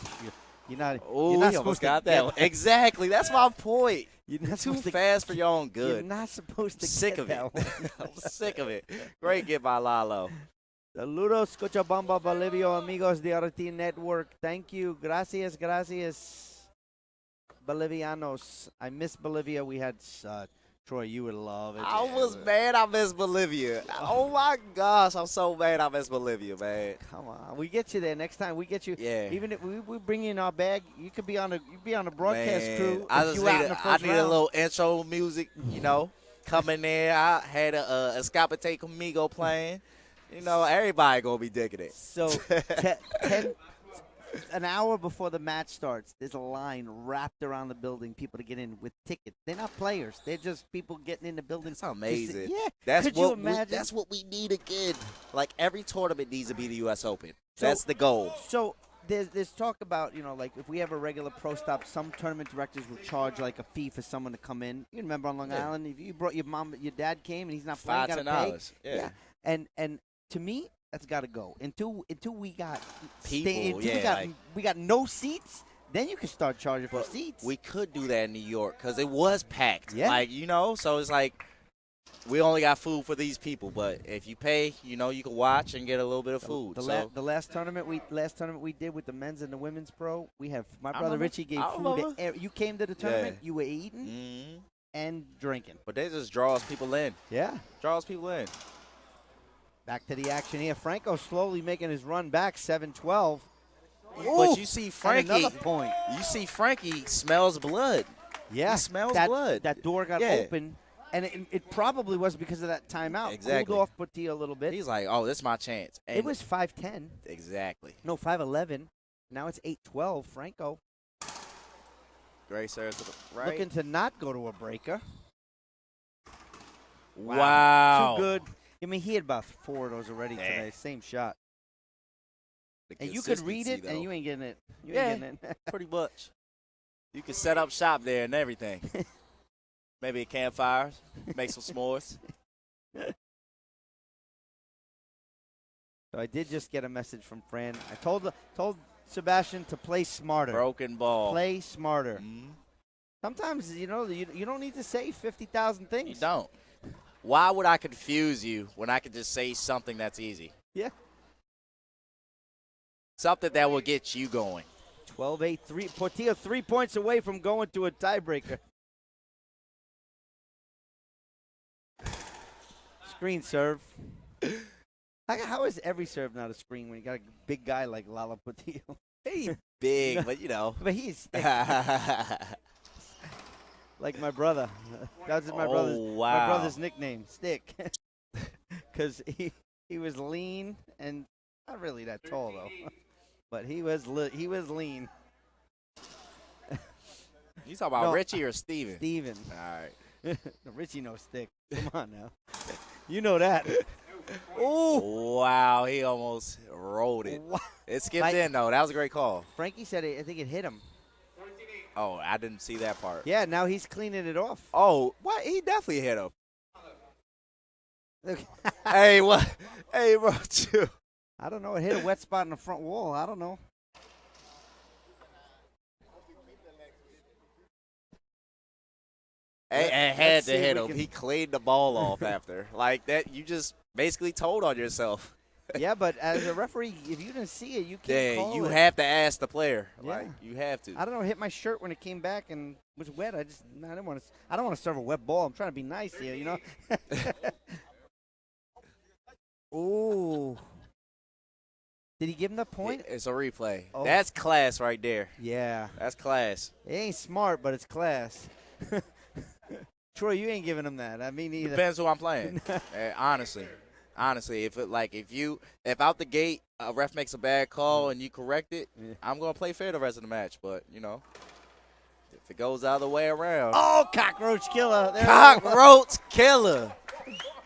You're not. Oh, you're not he almost supposed to got get that one. Exactly. That's my point. You're not Too supposed to- fast for your own You're good. not supposed to Sick get of it. that one. I'm sick of it. Great get by Lalo. Saludos, Cochabamba, Bolivia, amigos de RT Network. Thank you. Gracias, gracias, Bolivianos. I miss Bolivia. We had Troy, you would love it. I was mad I missed Bolivia. Oh, my gosh. I'm so mad I missed Bolivia, man. Come on, we get you there next time. We get you. Yeah. Even if we bring you in our bag, you could be on the broadcast Man, crew. I if just you out in need, the I first need a round. little intro music, come in there. I had a Escapate Conmigo playing. Everybody going to be digging it. So, an hour before the match starts, there's a line wrapped around the building, people to get in with tickets. They're not players. They're just people getting in the building. That's amazing. Yeah. Could you what imagine? that's what we need again. Like, every tournament needs to be the U.S. Open. That's the goal. So there's talk about, like if we have a regular pro stop, some tournament directors will charge like a fee for someone to come in. You remember on Long Island, if you brought your dad came and he's not playing, you gotta $5-10. pay. Yeah. And to me, that's got to go until we got People, we got no seats. Then you can start charging for seats. We could do that in New York because it was packed. Yeah. So it's like we only got food for these people. But if you pay, you can watch and get a little bit of food. The last tournament we did with the men's and the women's pro, we have my brother remember. Richie gave I food. remember. You came to the tournament, Yeah. you were eating Mhm. and drinking. But they just draws people in. Yeah. Draws people in. Back to the action here. Franco slowly making his run back, 7-12. But you see Frankie. And another point. You see Frankie smells blood. Yeah. He smells that, blood. That door got Yeah. open, and it probably was because of that timeout. Exactly. Cooled off Portillo a little bit. He's like, oh, this is my chance. And It was 5-10. exactly. No, 5-11. Now it's 8-12. Franco Great serve to the right. looking to not go to a breaker. Wow. Too good. I mean, he had about 4 of those already Yeah. today. Same shot. The And you could read it, consistency, and though. you ain't getting it. You Yeah. ain't getting it. Pretty much. You can set up shop there and everything. Maybe a campfire, make some s'mores. So I did just get a message from Fran. I told Sebastian to play smarter. Broken ball. Play smarter. Mhm. Sometimes, you don't need to say 50,000 things. You don't. Why would I confuse you when I could just say something that's easy? Yeah. Something that will get you going. 12-8-3. Portillo 3 points away from going to a tiebreaker. Screen serve. How is every serve not a screen when you got a big guy like Lala Portillo? He's big, but But he's thick, like my brother. That's my wow. brother's nickname, Stick, because he was lean and not really that tall though, but he was lean. You talking about No, Richie or Steven? Steven. All right. Richie knows Stick. Come on now. You know that. Ooh. Wow, he almost rolled it. Wow. It skipped in, though. That was a great call. Frankie said I think it hit him. Oh, I didn't see that part. Yeah, now he's cleaning it off. Oh, what? He definitely hit him. Look. Hey, what? Hey, bro, too. I don't know. It hit a wet spot in the front wall. I don't know. It had Let's to see if hit we him. can- He cleaned the ball off after. Like that, you just basically told on yourself. Yeah, but as a referee, if you didn't see it, you can't Yeah, call you it. have to ask the player. Yeah. Like, you have to. I don't know. It hit my shirt when it came back and was wet. I don't want to serve a wet ball. I'm trying to be nice here, you know. Ooh. Did he give him the point? It's a replay. Oh. That's class right there. Yeah. That's class. It ain't smart, but it's class. Troy, you ain't giving him that. I mean, either. Depends who I'm playing. Honestly, if out the gate a ref makes a bad call and you correct it, Yeah. I'm gonna play fair the rest of the match. But if it goes the other way around, Oh, cockroach killer. There it cockroach killer.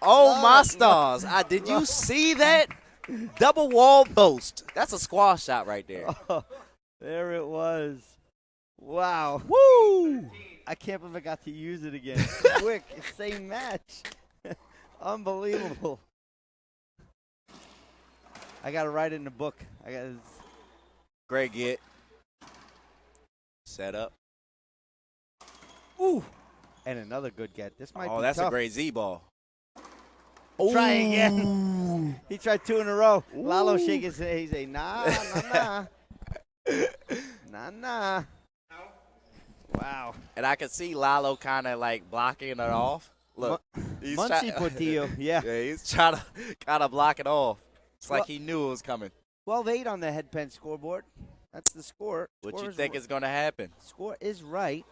Oh Love my it. stars! Did you see that? Double wall post. That's a squash shot right there. Oh, there it was. Wow. Woo! I can't believe I got to use it again. Quick, same match. Unbelievable. I got to write it in the book. Great get. Set up. Ooh. And another good get. This might be Oh, that's tough. a great Z-ball. Try again. He tried 2 in a row. Lalo shake his head. He's like, nah. Nah. Wow. And I can see Lalo kind of like blocking it off. Look. He's Muncie Portillo, yeah. Yeah, he's trying to kind of block it off. It's Well- like he knew it was coming. 12-8 on the head pen scoreboard. That's the score. What Score you is think is going to happen? Score is right.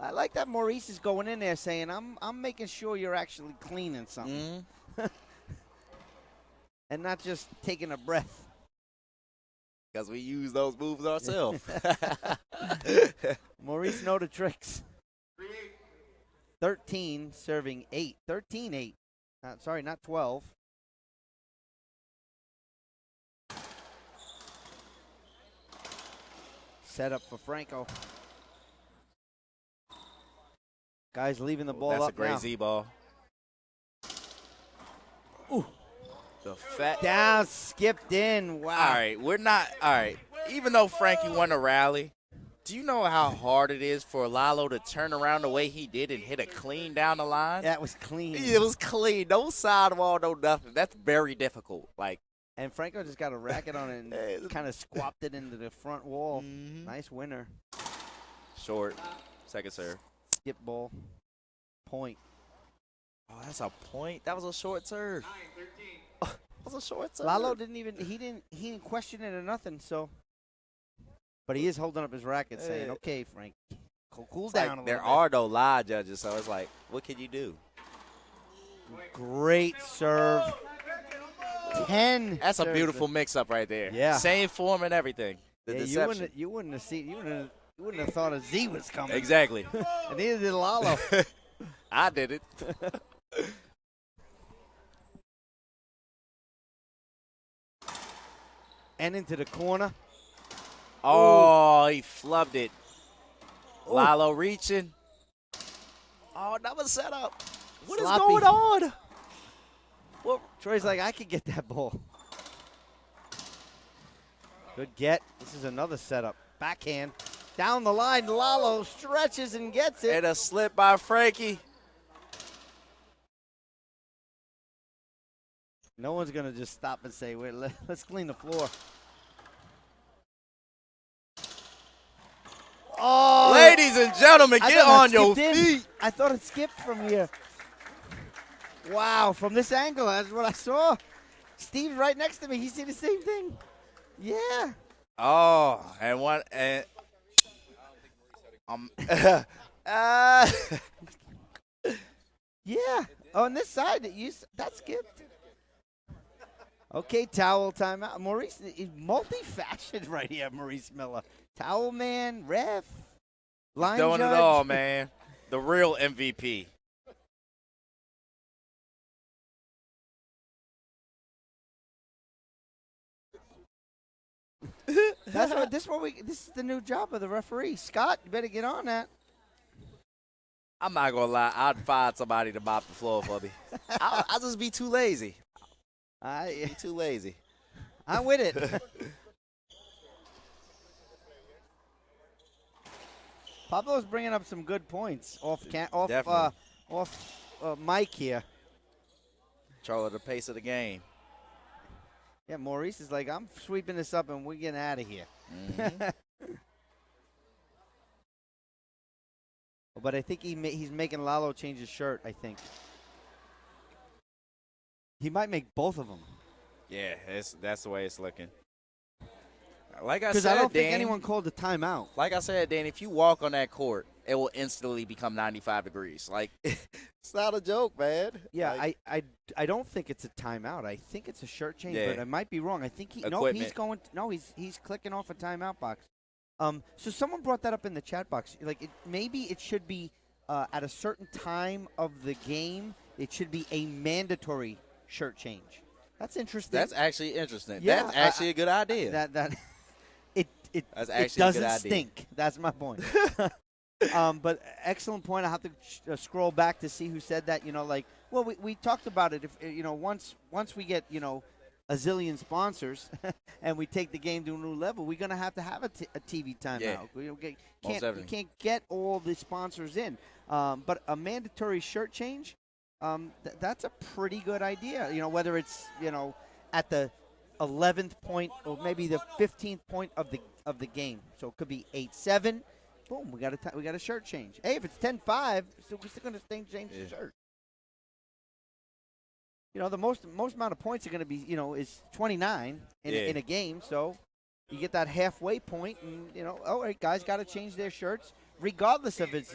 I like that Maurice is going in there saying, I'm making sure you're actually cleaning something. And not just taking a breath. Because we use those moves ourselves. Maurice know the tricks. 13 serving 8. 13-8. Sorry, not 12. Set up for Franco. Guys leaving the ball That's up a great now. Z-ball. Ooh. The fat. Down, skipped in. Wow. All right, we're not. All right. Even though Frankie won a rally, do you know how hard it is for Lalo to turn around the way he did and hit a clean down the line? That was clean. It was clean. No sidewall, no nothing. That's very difficult. Like, And Franco just got a racket on it and kind of squapped it into the front wall. Nice winner. short. Second serve. Skip ball. Point. Oh, that's a point. That was a short serve. 9-13. That was a short serve. Lalo he didn't question it or nothing, so. But he is holding up his racket saying, okay, Frank, cool It's down like a little there bit. are no live judges, so it's like, what can you do? Great serve. 10. That's a serves. beautiful mix-up right there. Yeah. Same form and everything. The Yeah, deception. you wouldn't have seen. You wouldn't have thought a Z was coming. Exactly. And neither did Lalo. I did it. And into the corner. Oh, he flubbed it. Ooh. Lalo reaching. Oh, another setup. What is Sloppy. going on? What? Troy's like, I could get that ball. Good get. This is another setup. Backhand. Down the line, Lalo stretches and gets it. And a slip by Frankie. No one's going to just stop and say, wait, let's clean the floor. Oh! Ladies and gentlemen, I get thought on that your skipped in. feet. I thought it skipped from here. Wow, from this angle, that's what I saw. Steve's right next to me. He see the same thing. Yeah. Oh, and one and Yeah. On this side, that skipped. Okay, towel timeout. Maurice is multi-fashioned right here, Maurice Miller. Towel man, ref, line doing judge. it all, man. The real MVP. This is the new job of the referee. Scott, you better get on that. I'm not gonna lie. I'd find somebody to mop the floor for me. I'll just be too lazy. Be too lazy. I'm with it. Pablo's bringing up some good points off Definitely. mic here. Controlling the pace of the game. Yeah, Maurice is like, I'm sweeping this up and we're getting out of here. But I think he's making Lalo change his shirt, I think. He might make both of them. Yeah, that's the way it's looking. Like I Because said, I don't think Danny, anyone called the timeout. Like I said, Danny, if you walk on that court, it will instantly become 95 degrees. Like, it's not a joke, man. Yeah, Like, I don't think it's a timeout. I think it's a shirt change, Yeah. but I might be wrong. I think he's clicking off a timeout box. So someone brought that up in the chat box. Like, maybe it should be at a certain time of the game. It should be a mandatory shirt change. That's interesting. That's actually interesting. Yeah, That's actually a good idea. It That's it actually a doesn't good idea. stink. That's my point. But excellent point. I have to scroll back to see who said that. We talked about it. If once we get a zillion sponsors and we take the game to a new level, we're going to have a TV timeout. Yeah. You Definitely. can't get all the sponsors in. But a mandatory shirt change, that's a pretty good idea. Whether it's, at the 11th point or maybe the 15th point of the game. So it could be 8-7. Boom, we got a shirt change. Hey, if it's 10-5, we're still going to change the shirt. The most amount of points are going to be, is 29 in a game. So you get that halfway point, and all right, guys got to change their shirts, regardless of it's,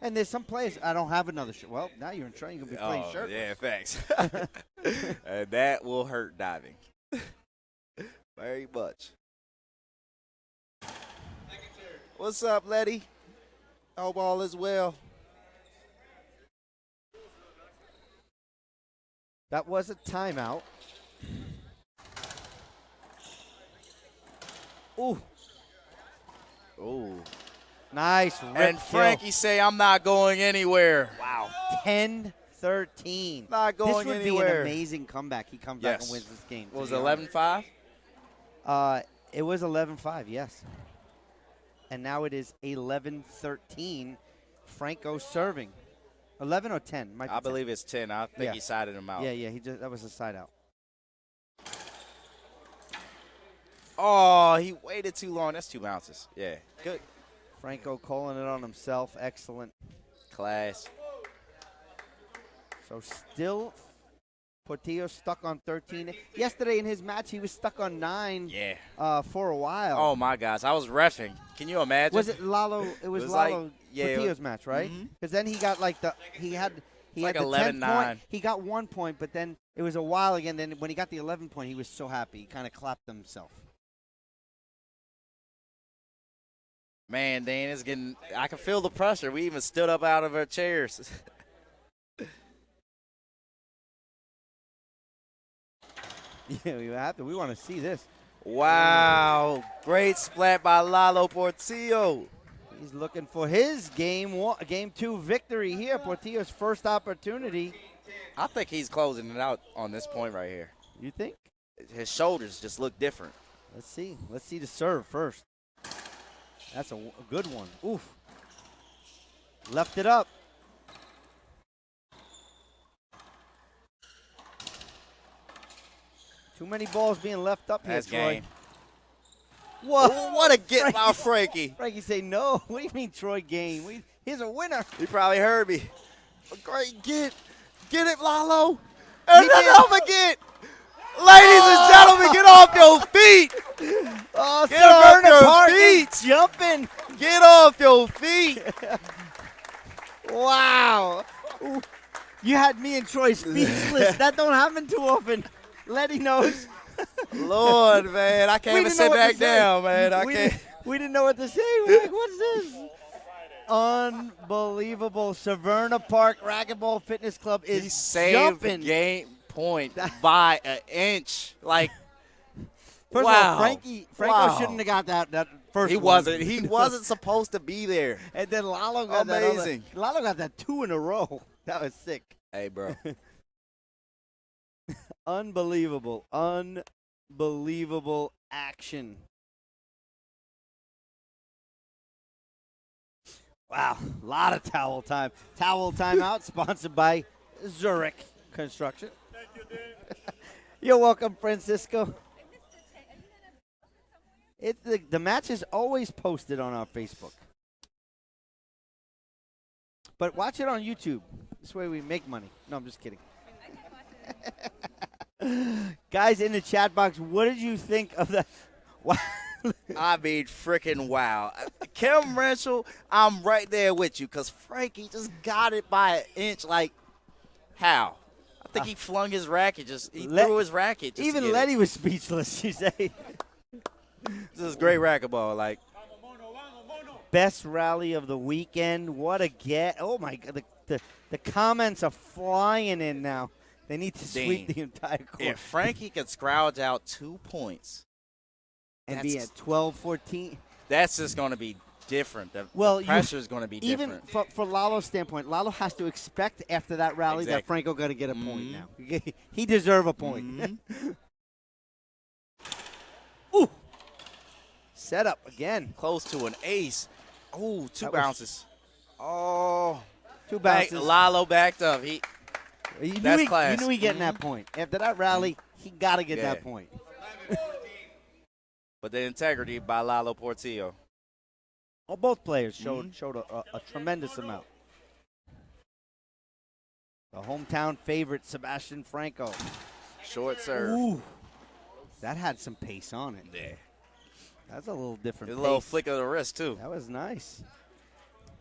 And there's some players, I don't have another shirt. Well, now you're in training, you're going to be playing shirts. Yeah, thanks. That will hurt diving. Very much. What's up, Letty? Hope all is well. That was a timeout. Ooh. Ooh. Nice rip And Frankie kill. say, I'm not going anywhere. Wow. 10-13. Not going this would anywhere. be an amazing comeback. He comes back and wins this game. What was it, 11-5? It was 11-5, yes. And now it is 11-13. Franco serving. 11 or 10? I believe it's 10. I think he sided him out. Yeah. That was a side out. Oh, he waited too long. That's 2 bounces. Yeah. Good. Franco calling it on himself. Excellent. Class. So still Portillo stuck on 13. Yesterday in his match, he was stuck on 9 for a while. Oh, my gosh. I was reffing. Can you imagine? Was it Lalo? It was Lalo Portillo's match, right? Because then he got he had the 10th 11-9. point. He got 1 point, but then it was a while again. Then when he got the 11th point, he was so happy. He kind of clapped himself. Man, Dan, it's getting – I can feel the pressure. We even stood up out of our chairs. Yeah, we have to. We want to see this. Wow. Great splat by Lalo Portillo. He's looking for his game 2 victory here. Portillo's first opportunity. I think he's closing it out on this point right here. You think? His shoulders just look different. Let's see. Let's see the serve first. That's a good one. Oof. Left it up. Too many balls being left up here, That's Troy. game. Whoa. What a get by Frankie. Frankie say no. What do you mean Troy game? Here's a winner. He probably heard me. A great get. Get it, Lalo. And another get. Ladies and gentlemen, get off your feet. Oh, Get off Severna your Park feet. is jumping. Get off your feet. Wow. Ooh. You had me and Troy speechless. That don't happen too often. Letty knows. Lord, man. I can't We even didn't know sit what back to say. down, man. We didn't know what to say. We're like, what's this? Unbelievable. Severna Park Racquetball Fitness Club is He saved jumping. the game point by an inch. Like, First wow. of all, Franco shouldn't have got that first He one. wasn't. He wasn't supposed to be there. And then Lalo got Amazing. Lalo got that 2 in a row. That was sick. Hey, bro. Unbelievable. Unbelievable action. Wow, a lot of towel time. Towel timeout sponsored by Zurich Construction. Thank you, Dan. You're welcome, Francisco. The match is always posted on our Facebook. But watch it on YouTube. This way we make money. No, I'm just kidding. Guys in the chat box, what did you think of the... I mean, freaking wow. Kim Renshaw, I'm right there with you because Frankie just got it by an inch. Like, how? I think he flung his racket. He threw his racket. Just even to get Letty it. was speechless, she said. This is great racquetball. Like, Best rally of the weekend. What a get. Oh, my God. The comments are flying in now. They need to sweep the entire court. if Frankie could scrounge out 2 points, and be at 12-14. that's just going to be different. The pressure is going to be even different. for Lalo's standpoint, Lalo has to expect after that rally that Exactly. Franco got to get a point now. He deserves a point. setup again. Close to an ace. Oh, two That was- bounces. Oh. Two bounces. Lalo backed up. That's class. You knew he getting that point. After that rally, he got to get Yeah. that point. But the integrity by Lalo Portillo. Well, both players showed a tremendous amount. The hometown favorite, Sebastian Franco. Short serve. Ooh, that had some pace on it. Yeah. That's a little different. A little pace. flick of the wrist, too. That was nice.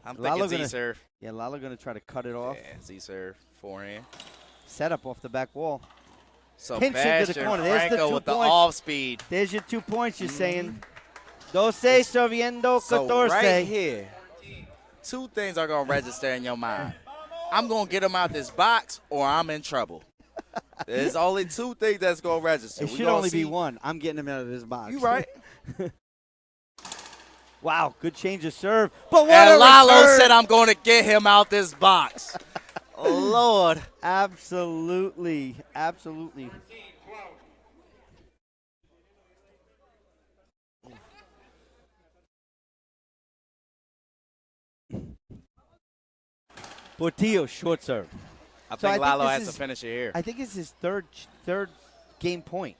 I'm Lalo thinking gonna- Z-serve. Yeah, Lalo going to try to cut it off. Yeah, Z-serve, forehand. Setup off the back wall. So Pinch into the Sebastian corner. There's the Franco 2 with the points. off speed. There's your 2 points you're saying. 12 subiendo So 14. right here, two things are going to register in your mind. I'm going to get him out this box or I'm in trouble. There's only two things that's going to register. It should only be one. I'm getting him out of this box. You right. Wow, good change of serve. But what And a Lalo return. said I'm going to get him out this box. Oh, Lord. Absolutely. Absolutely. Portillo, short serve. I So I think think Lalo this has to is- finish it here. I think it's his third game point.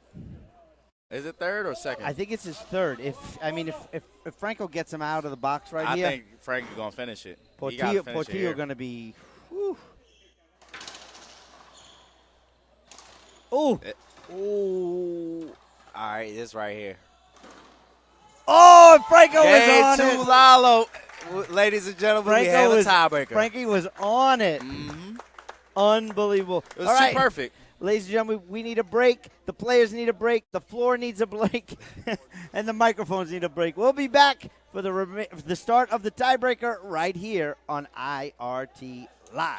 Is it third or second? I think it's his third. If Franco gets him out of the box right I here, think Frank's going to finish it. He gotta Portillo finish it here. going to be. Whew. Oh, Ooh. All right, this right here. oh! Franco was Game on two, it. Lalo. Ladies and gentlemen, we have a tiebreaker. Frankie was on it. Mhm. Unbelievable. It was All too right, perfect. ladies and gentlemen, we need a break. The players need a break. The floor needs a break, and the microphones need a break. We'll be back for the start of the tiebreaker right here on IRT Live.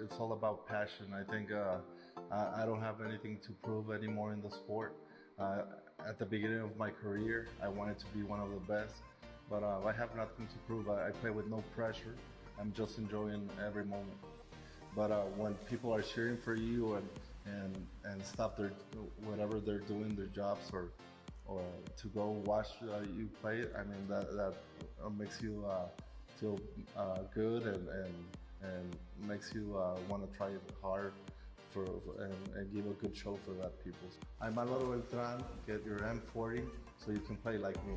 It's all about passion. I think I don't have anything to prove anymore in the sport. At the beginning of my career, I wanted to be one of the best, but I have nothing to prove. I play with no pressure. I'm just enjoying every moment. But when people are cheering for you and stop their whatever they're doing, their jobs, or to go watch you play, I mean that makes you feel good and makes you want to try it hard and give a good show for that people. I'm Álvaro Beltrán. Get your M40 so you can play like me.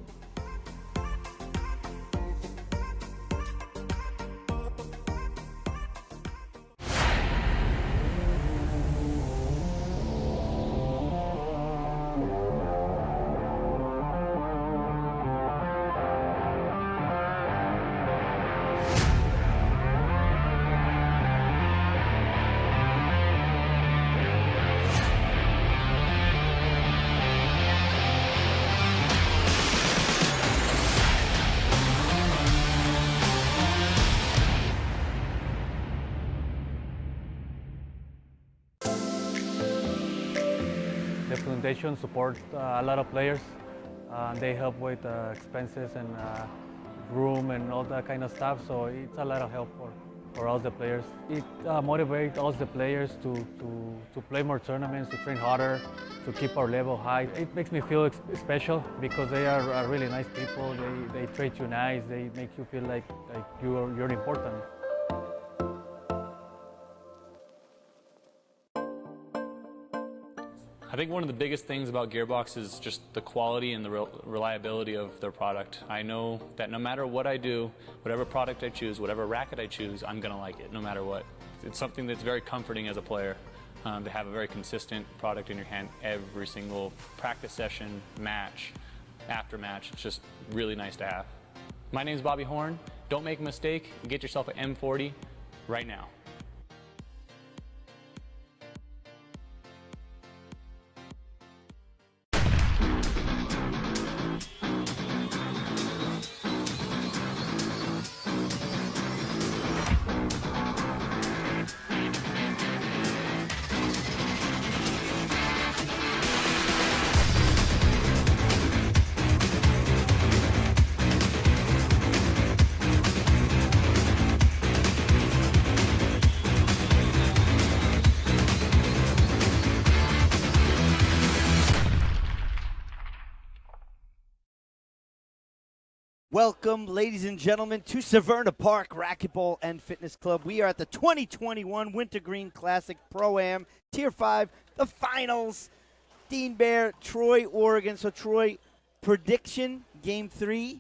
The foundation supports a lot of players. They help with expenses and room and all that kind of stuff. So it's a lot of help for us, the players. It motivates us, the players, to play more tournaments, to train harder, to keep our level high. It makes me feel special because they are really nice people. They treat you nice. They make you feel like you're important. think one of the biggest things about Gearbox is just the quality and the reliability of their product. I know that no matter what I do, whatever product I choose, whatever racket I choose, I'm going to like it no matter what. It's something that's very comforting as a player to have a very consistent product in your hand every single practice session, match, after match. It's just really nice to have. My name's Bobby Horn. Don't make a mistake. Get yourself an M40 right now. Welcome, ladies and gentlemen, to Severna Park Racquetball and Fitness Club. We are at the 2021 Wintergreen Classic Pro Am, Tier 5, the finals. Dean Bear, Troy, Oregon. So, Troy, prediction, Game 3.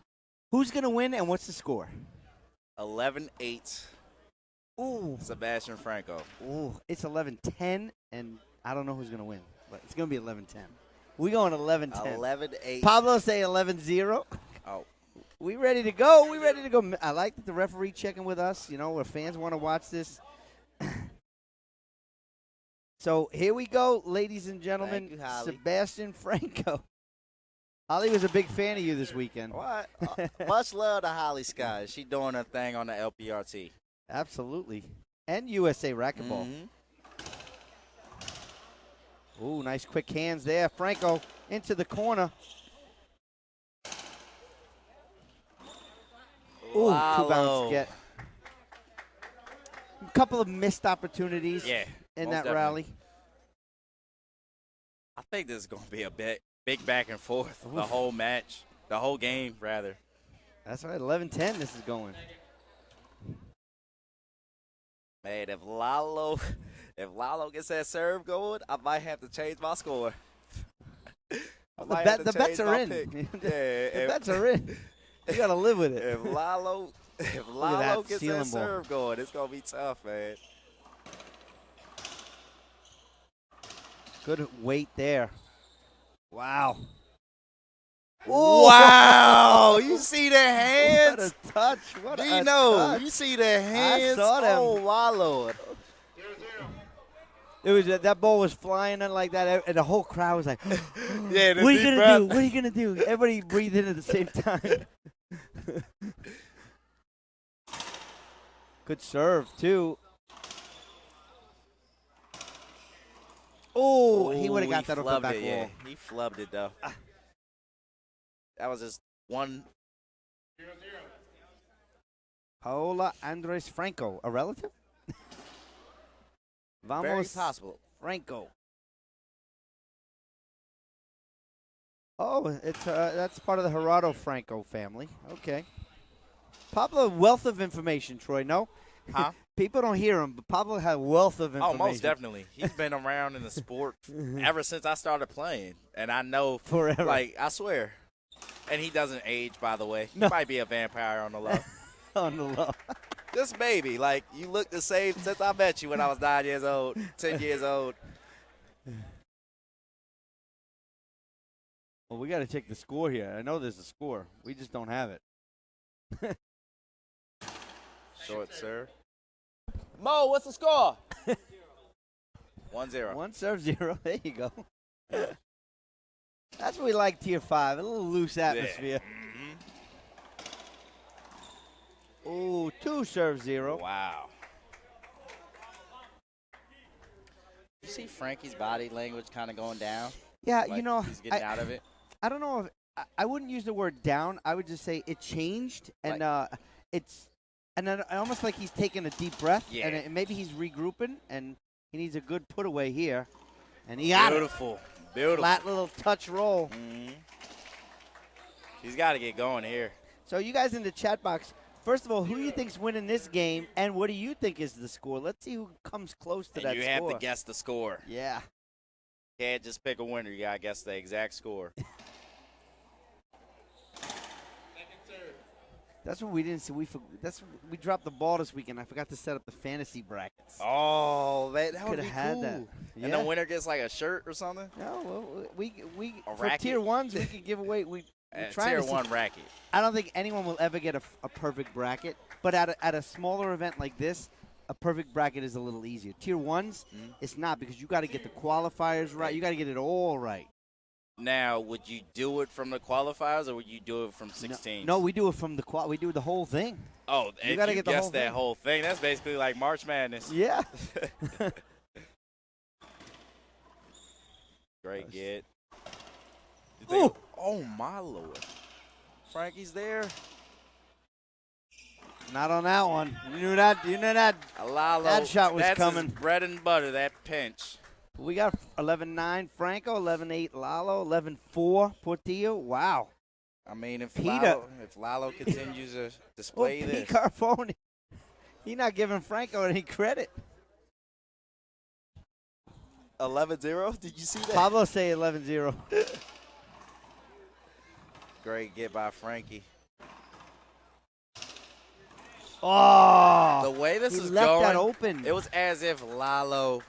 Who's going to win and what's the score? 11-8. Ooh. Sebastian Franco. Ooh, it's 11-10, and I don't know who's going to win, but it's going to be 11-10. We going 11-10. 11-8. Pablo say 11-0. Oh. We ready to go. We ready to go. I like that the referee checking with us. You know, where fans want to watch this. So here we go, ladies and gentlemen. Thank you, Holly. Sebastian Franco. Holly was a big fan of you this weekend. What? Much love to Holly Sky. She doing her thing on the LPRT. Absolutely. And USA Racquetball. Mm-hmm. Ooh, nice quick hands there. Franco into the corner. Ooh, Lalo. two bounce get. A couple of missed opportunities Yeah, in most that definitely. rally. I think this is going to be a big back and forth. Oof. The whole match. The whole game, rather. That's right, 11-10 this is going. Man, if Lalo gets that serve going, I might have to change my score. The bets are in. The bets are in. You got to live with it. If Lalo gets that serve going, it's going to be tough, man. Good weight there. Wow. Wow! You see the hands? What a touch. What a Dino, touch. you see the hands? saw them. Oh, my Lord. It was that ball was flying in like that, and the whole crowd was like, Yeah, what are you going to do? What are you going to do? Everybody breathed in at the same time. Good serve, too. Oh, he would have got that off the back wall. Yeah. He flubbed it, though. That was just one. Paola Andres Franco, a relative? Vamos Very possible. Franco. Oh, it's that's part of the Gerardo Franco family. Okay. Pablo, wealth of information, Troy, no? Huh? People don't hear him, but Pablo has a wealth of Oh, information. most definitely. He's been around in the sport ever since I started playing. And I know, Forever. like, I swear. And he doesn't age, by the way. He No. might be a vampire on the low. On the low. Just maybe. Like, you look the same since I met you when I was 9 years old, 10 years old. Well, we got to check the score here. I know there's a score. We just don't have it. Short serve. Mo, what's the score? 1-0. 1-0. There you go. That's what we like, Tier 5. A little loose atmosphere. Mm-hmm. Ooh, 2-0. Wow. You see Frankie's body language kind of going down? Yeah, Like, you know, he's getting out of it. I don't know if I wouldn't use the word down. I would just say it changed, and then almost like he's taking a deep breath, Yeah. and maybe he's regrouping, and he needs a good put away here, and he got it. Beautiful. Flat little touch roll. Mm-hmm. He's got to get going here. So you guys in the chat box, first of all, who do you think's winning this game, and what do you think is the score? Let's see who comes close to And that you score. have to guess the score. Yeah. Can't just pick a winner. You got to guess the exact score. That's what we didn't see. We dropped the ball this weekend. I forgot to set up the fantasy brackets. Oh, that would Coulda be had cool. that. Yeah. And the winner gets like a shirt or something? No, well, we A for racket? tier ones we can give away. We're trying Tier to see- 1 racket. I don't think anyone will ever get a perfect bracket, but at a smaller event like this, a perfect bracket is a little easier. Tier ones, it's not because you got to get the qualifiers right. You got to get it all right. Now, would you do it from the qualifiers or would you do it from 16? No, we do it from the we do the whole thing. Oh, You if gotta you get the guess whole that thing. whole thing, that's basically like March Madness. Yeah. Great get. Ooh. Oh, my Lord. Frankie's there. Not on that one. You knew that. Lalo, That shot was that's coming. his bread and butter, that pinch. We got 11-9 Franco, 11-8 Lalo, 11-4 Portillo. Wow. I mean, if Peter. Lalo continues to display Pete this. Carfone, he not giving Franco any credit. 11-0? Did you see that? Pablo say 11-0. Great get by Frankie. Oh. The way this he is left going, that open. it was as if Lalo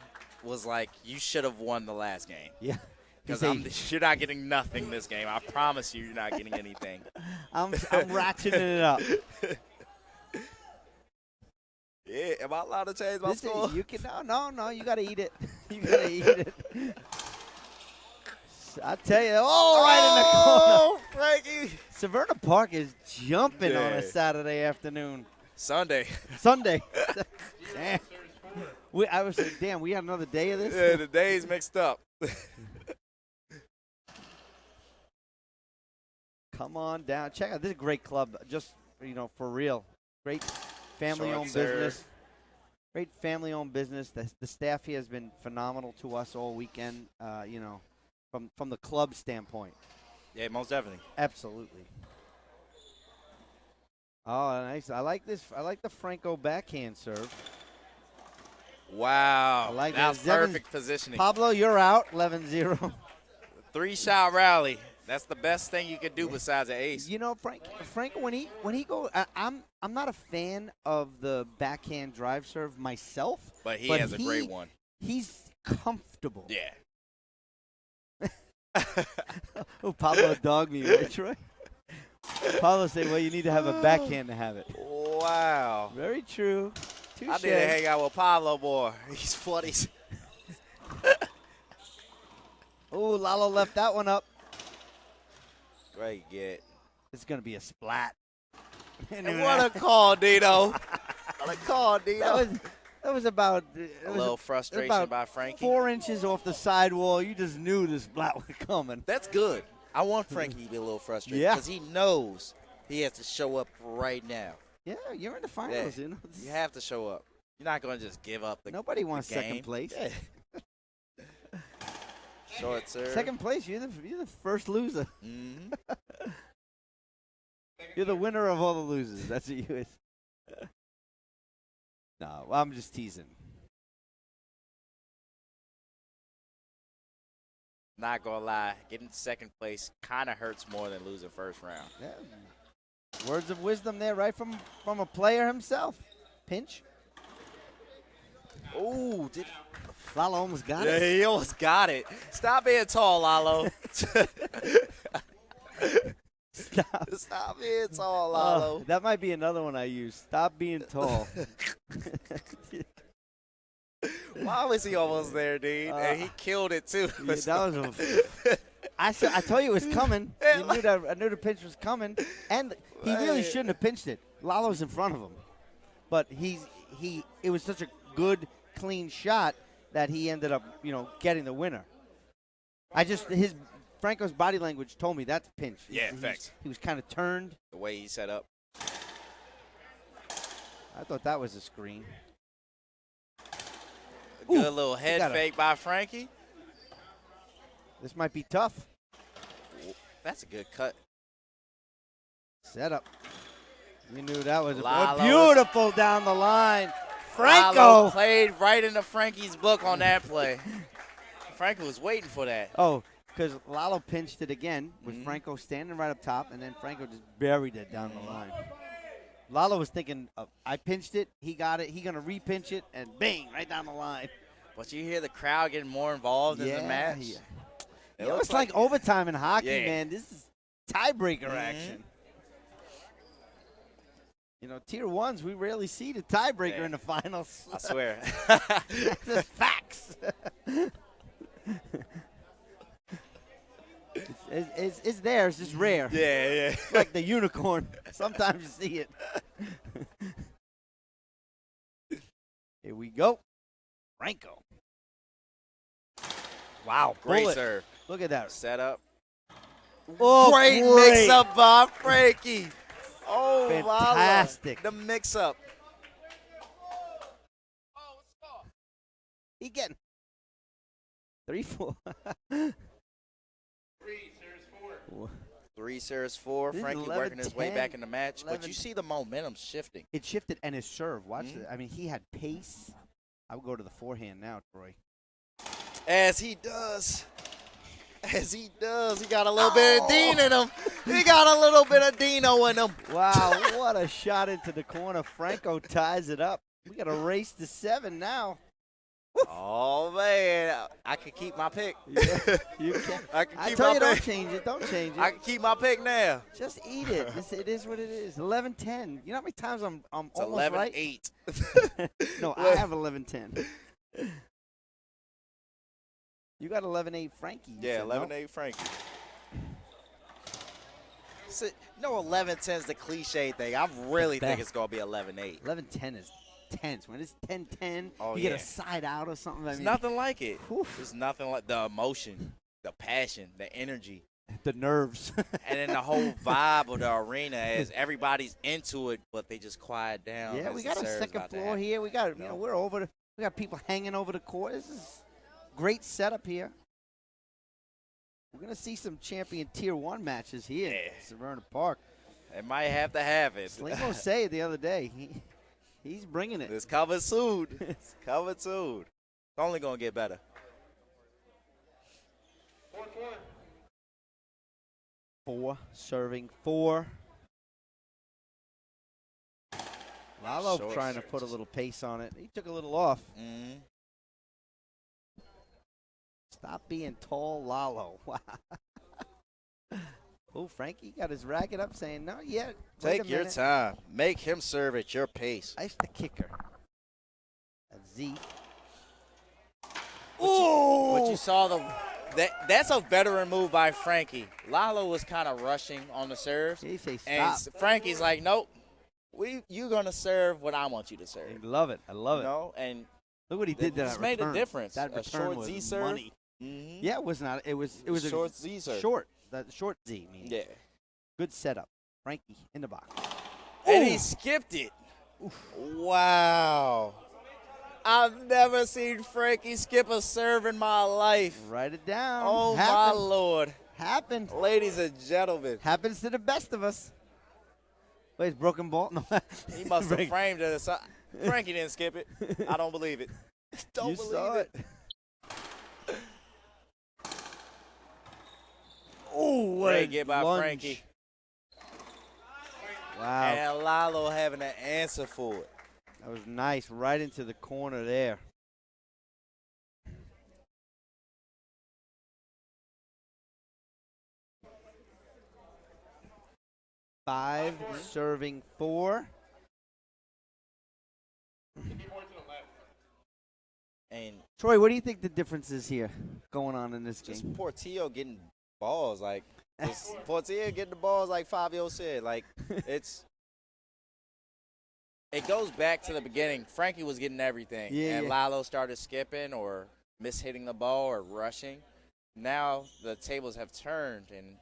was like, you should have won the last game. Yeah. Because you're not getting nothing this game. I promise you're not getting anything. I'm ratcheting it up. Yeah, am I allowed to change my score? You can no. You gotta eat it. You gotta eat it. I tell you, right in the corner. Frankie. Severna Park is jumping on Yeah. a Saturday afternoon. Sunday. Sunday. Damn. I was like, damn, we had another day of this? Yeah, the days mixed up. Come on down. Check out this is a great club. Just, for real. Great family-owned Short serve. business. Great family-owned business. The staff here has been phenomenal to us all weekend, from the club standpoint. Yeah, most definitely. Absolutely. Oh, nice. I like this. I like the Franco backhand serve. Wow. I like that was that. perfect positioning. Pablo, you're out. 11-0. 3-shot rally. That's the best thing you could do besides an ace. Franco, when he goes, I'm not a fan of the backhand drive serve myself. But he has a great one. He's comfortable. Yeah. Oh, Pablo dogged me, right, Troy? Pablo said, well, you need to have a backhand to have it. Wow. Very true. Touche. I need to hang out with Pablo more. He's funny. Oh, Lalo left that one up. Great get. It's going to be a splat. And what a call, Dino. What a call, Dino. That was about A little frustration about by Frankie. 4 inches off the sidewall. You just knew this splat was coming. That's good. I want Frankie to be a little frustrated Yeah. because he knows he has to show up right now. Yeah, you're in the finals. Yeah. You have to show up. You're not going to just give up the Nobody wants the game. second place. Yeah. Short serve. Second place, you're the first loser. Mm-hmm. You're the winner of all the losers. That's what you is. No, I'm just teasing. Not going to lie. Getting second place kind of hurts more than losing first round. Yeah. Words of wisdom there, right from a player himself. Pinch. Oh, did Lalo almost got yeah, it. he almost got it. Stop being tall, Lalo. Stop being tall, Lalo. That might be another one I use. Stop being tall. Why was he almost there, dude? And he killed it too. Yeah, that was I told you it was coming. You knew that. I knew the pinch was coming, and he really shouldn't have pinched it. Lalo's in front of him, but it was such a good, clean shot that he ended up, getting the winner. Franco's body language told me that's pinch. Yeah, facts. He was kind of turned. The way he set up. I thought that was a screen. A good little head fake by Frankie. This might be tough. That's a good cut. Set up. You knew that was Lalo beautiful down the line. Franco Franco played right into Frankie's book on that play. Franco was waiting for that. Oh, because Lalo pinched it again with Mhm. Franco standing right up top, and then Franco just buried it down the line. Lalo was thinking, I pinched it, he got it, he going to repinch it, and bang, right down the line. But you hear the crowd getting more involved in the match. Yeah. It You know, looks it's like overtime in hockey, Yeah. man. This is tiebreaker Mhm. action. You know, tier ones, we rarely see the tiebreaker Yeah. in the finals. I swear. That's facts. it's there. It's just rare. yeah. It's like the unicorn. Sometimes you see it. Here we go. Franco. Wow. Great bullet. serve. Look at that. Set up. Oh, great mix-up by Frankie. Oh, Fantastic. Lala. The mix-up. He getting 3-4. 3 serves 4. This is Frankie working his way 11-10, back in the match. But 11. you see the momentum shifting. It shifted and his serve. Watch Mhm. it. I mean, he had pace. I would go to the forehand now, Troy. As he does. As he does. He got a little bit of Dean in him. He got a little bit of Dino in him. Wow, what a shot into the corner. Franco ties it up. We got a race to 7 now. Oh, man. I can keep my pick. Yeah, you can. I can I keep tell my you, don't pick. change it. Don't change it. I can keep my pick now. Just eat it. It is what it is. 11-10. You know how many times I'm It's almost right? 11-8. No, I have 11-10. You got 11-8 Frankie. You Yeah, said, no? 11-8 Frankie. No, 11-10 is the cliche thing. I really think best. it's going to be 11-8. 11-10 is tense. When it's 10-10, Oh, you get yeah. a side out or something. I It's mean, nothing like it. Whew. It's nothing like the emotion, the passion, the energy, the nerves. and then the whole vibe of the arena as everybody's into it, but they just quiet down. Yeah, as we the got a serve's second about to floor happen. here. We got, No. we're over. We got people hanging over the court. This is great setup here. We're gonna see some champion tier 1 matches here Yeah. at Severna Park. It might have to have it. Slingo say it the other day. He's bringing it. It's covered soon. It's covered soon. It's only going to get better. 4 serving 4. Lalo Short trying to put a little pace on it. He took a little off. Mm-hmm. Stop being tall, Lalo. Wow. Oh, Frankie got his racket up saying, no, yeah. wait Take a your minute. time. Make him serve at your pace. Ice the kicker. A Z. What you saw that's a veteran move by Frankie. Lalo was kind of rushing on the serves, He say and stop. Frankie's like, nope, you're gonna serve what I want you to serve. I love it. I love it. No, and Look what he did to just that made a return. difference. That A return short was Z serve. money. mm-hmm. Yeah, it was not. It was a short Z serve. short. That short Z. I mean. Yeah, Good setup. Frankie in the box. and he skipped it. Wow. I've never seen Frankie skip a serve in my life. Write it down. Oh, my Happened. Lord. Happened. Ladies and gentlemen, Happens to the best of us. Wait, it's broken ball? No. he must have Frank- framed it. Frankie didn't skip it. I don't believe it. Don't you believe saw it. Oh, what Great a get by lunge. Frankie. Wow. And Lalo having an answer for it. That was nice. Right into the corner there. Five serving 4. And Troy, what do you think the difference is here going on in this just game? Portillo getting balls. Like, Portillo getting the balls like Fabio said. Like, it goes back to the beginning. Frankie was getting everything. Yeah, and yeah. Lalo started skipping or mishitting the ball or rushing. Now the tables have turned, and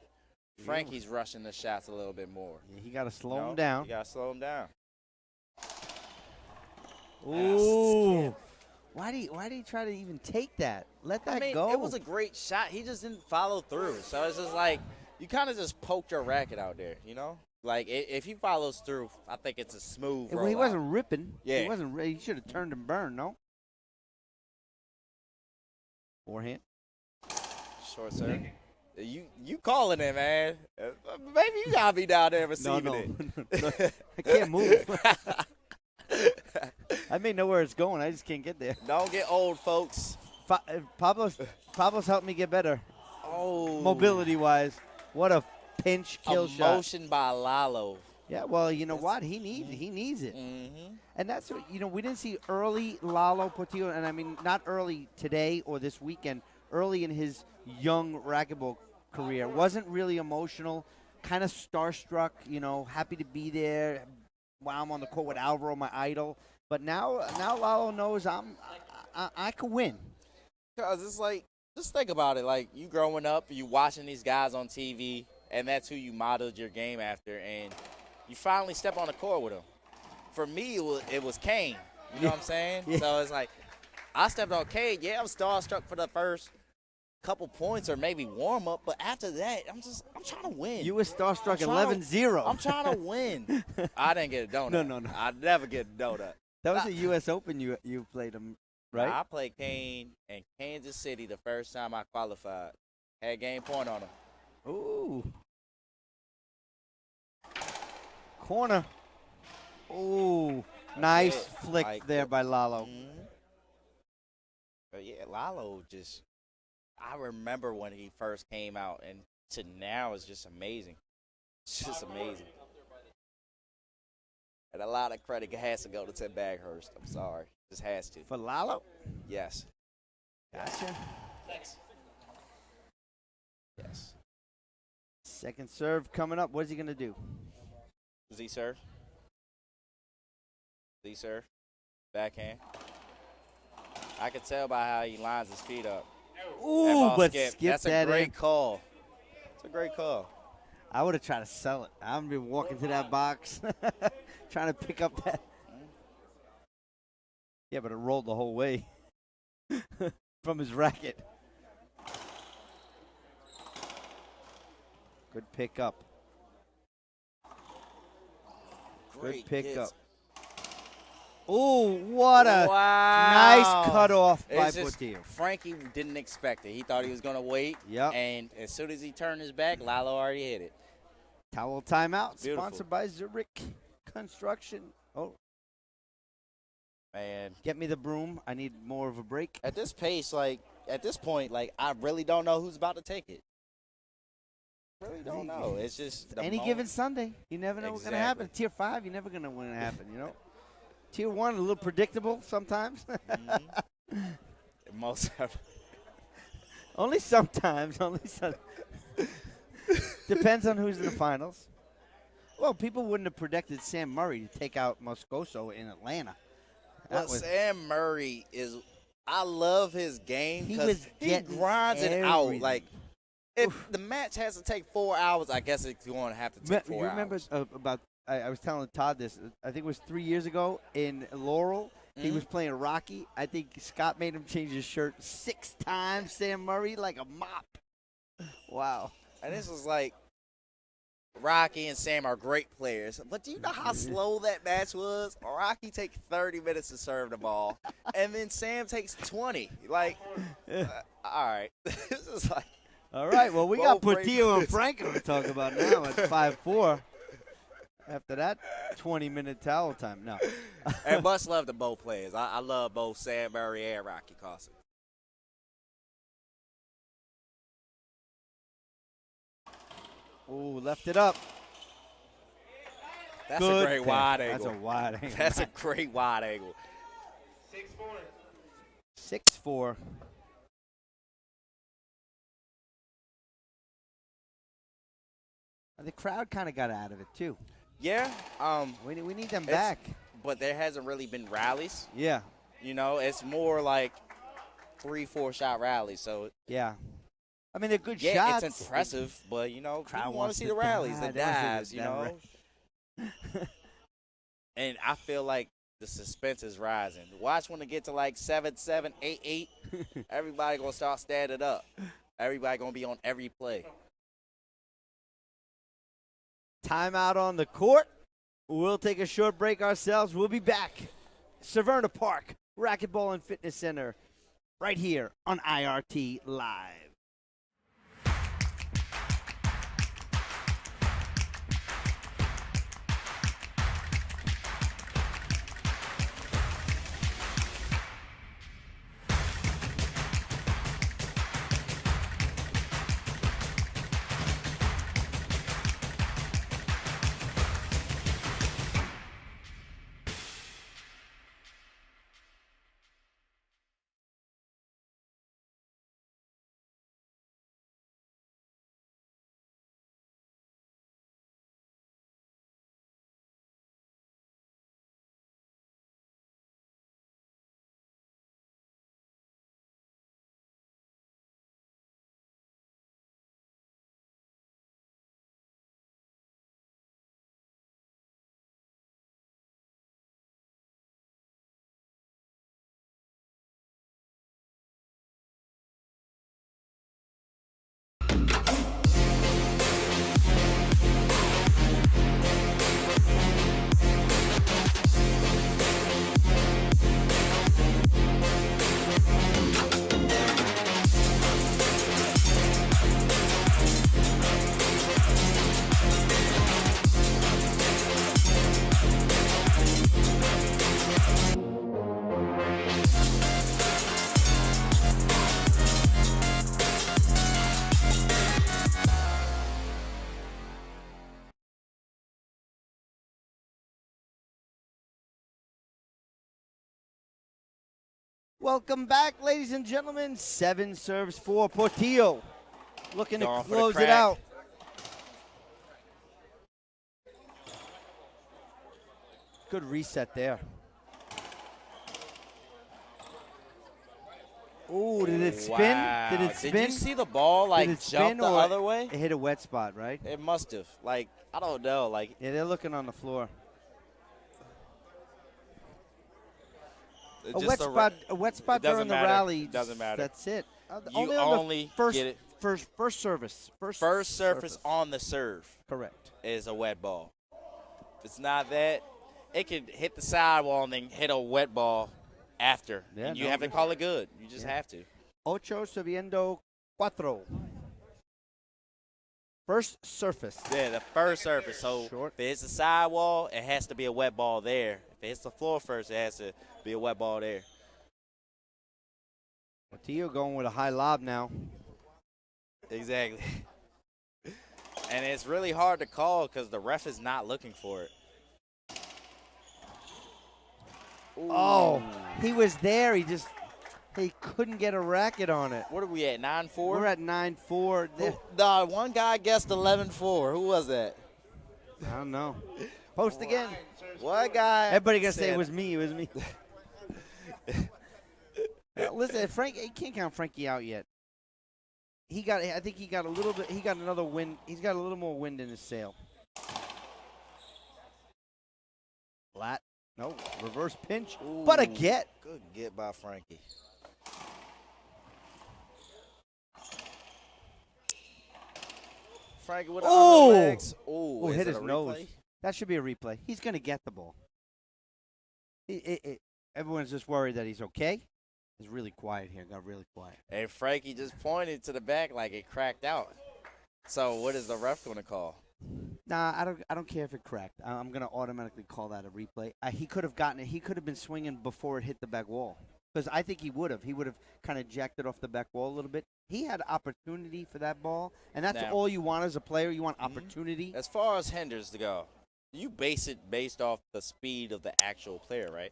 Frankie's rushing the shots a little bit more. Yeah, he got to slow You know? him down. You got to slow him down. Ooh. Why did he try to even take that? Let that I mean, go. it was a great shot. He just didn't follow through. So it's just like you kind of just poked your racket out there, you know? Like, if he follows through, I think it's a smooth Well, he rollout. wasn't ripping. Yeah. He wasn't. He should have turned and burned. No. Forehand. Short serve. You calling it, man. Maybe you got to be down there receiving it. No. I can't move. I may know where it's going. I just can't get there. Don't get old, folks. Pablo's helped me get better. Oh. Mobility-wise. What a pinch kill shot. Motion by Lalo. Yeah, well, you know what? He needs it. Mm-hmm. And that's what, we didn't see early Lalo Portillo, and I mean not early today or this weekend, early in his young racquetball career. Wasn't really emotional, kind of starstruck, happy to be there. Wow, I'm on the court with Alvaro, my idol. But now Lalo knows I could win. Because it's like, just think about it. Like, you growing up, you watching these guys on TV, and that's who you modeled your game after, and you finally step on the court with them. For me, it was Kane. You know what I'm saying? Yeah. So it's like, I stepped on Kane. Yeah, I'm starstruck for the first couple points or maybe warm up, but after that, I'm trying to win. You were starstruck 11-0. I'm trying to win. I didn't get a donut. No. I never get a donut. That was the U.S. Open you played him, right? I played Kane in Kansas City the first time I qualified. Had game point on him. Ooh. Corner. Ooh. Nice flick like there by Lalo. Mm-hmm. But yeah, Lalo just, I remember when he first came out, and to now is just amazing. It's just amazing. And a lot of credit has to go to Tim Baghurst. I'm sorry. Just has to. For Lalo? Yes. Gotcha. Thanks. Yes. Second serve coming up. What's he going to do? Z serve. Z serve. Backhand. I can tell by how he lines his feet up. Ooh, but skip That's that a great in. call. It's a great call. I would have tried to sell it. I'm going to be walking to that box, trying to pick up that. Yeah, but it rolled the whole way from his racket. Good pickup. Good pickup. Ooh, what a nice cutoff by Portillo. Frankie didn't expect it. He thought he was going to wait. Yep. And as soon as he turned his back, Lalo already hit it. Towel timeout, Beautiful. sponsored by Zurich Construction. Oh. Man. Get me the broom. I need more of a break. At this pace, at this point, I really don't know who's about to take it. Really don't know. It's just any given Sunday. You never know what's going to happen. Tier 5, you're never going to win it happen, Tier 1, a little predictable sometimes. Mm-hmm. Most of Only sometimes. Depends on who's in the finals. Well, people wouldn't have predicted Sam Murray to take out Moscoso in Atlanta. Well, Sam Murray I love his game because he grinds it out. Like, if the match has to take 4 hours, I guess it's going to have to take 4 hours. You remember about, I was telling Todd this, I think it was 3 years ago in Laurel. Mm-hmm. He was playing Rocky. I think Scott made him change his shirt 6 times, Sam Murray, like a mop. Wow. And this was like, Rocky and Sam are great players, but do you know how slow that match was? Rocky takes 30 minutes to serve the ball, and then Sam takes 20. Like, all right. This is like. All right, well, we got Portillo and Franco to talk about now at 5-4. After that 20-minute towel time. No. And much love to both players. I love both Sam Murray and Rocky Carson. Ooh, left it up. That's a great wide angle. That's a wide angle. That's a great wide angle. 6-4. The crowd kind of got out of it, too. Yeah. We need them back. But there hasn't really been rallies. Yeah. It's more like 3-4 shot rallies. So yeah. I mean, they're good shots. Yeah, it's impressive, but, people want to see the rallies, the dives, And I feel like the suspense is rising. Watch when it get to like 7-7, 8-8. Everybody going to start standing up. Everybody going to be on every play. Timeout on the court. We'll take a short break ourselves. We'll be back. Severna Park, Racquetball and Fitness Center, right here on IRT Live. Welcome back, ladies and gentlemen. 7 serves for Portillo. Looking to Going for the close it crack. out. Good reset there. Ooh, did it spin? Wow. Did it spin? Did you see the ball Did like it jump spin the or other way? It hit a wet spot, right? It must have. Like, I don't know. Like, Yeah, they're looking on the floor. it's A just wet spot it doesn't during the matter. rally. Doesn't matter. That's it. You on only the first, get it. first service. First surface on the serve Correct. is a wet ball. If it's not that, it could hit the sidewall and then hit a wet ball after. Yeah, and you no, have to good. call it good. You just Yeah. have to. Ocho subiendo cuatro. First surface. Yeah, the first surface. So Short. if it hits the sidewall, it has to be a wet ball there. If it hits the floor first, it has to be a wet ball there. Portillo going with a high lob now. Exactly. And it's really hard to call because the ref is not looking for it. Oh, he was there. He couldn't get a racket on it. What are we at, 9-4? We're at 9-4. The one guy guessed 11-4. Who was that? I don't know. Post again. One guy. Everybody gonna say said- it was me. It was me. Listen, Frank. You can't count Frankie out yet. I think he got a little bit. He got another wind. He's got a little more wind in his sail. Flat. No, reverse pinch. But a Ooh, get. Good get by Frankie. Frankie with the Ooh. underlegs. Ooh, Oh, is hit it his a nose. replay? That should be a replay. He's going to get the ball. Everyone's just worried that he's okay. He's really quiet here. Got really quiet. And Frankie just pointed to the back like it cracked out. So what is the ref going to call? Nah, I don't care if it cracked. I'm going to automatically call that a replay. He could have gotten it. He could have been swinging before it hit the back wall. Because I think he would have. He would have kind of jacked it off the back wall a little bit. He had opportunity for that ball, and that's Now- all you want as a player. You want opportunity. As far as hinders to go, you base it based off the speed of the actual player, right?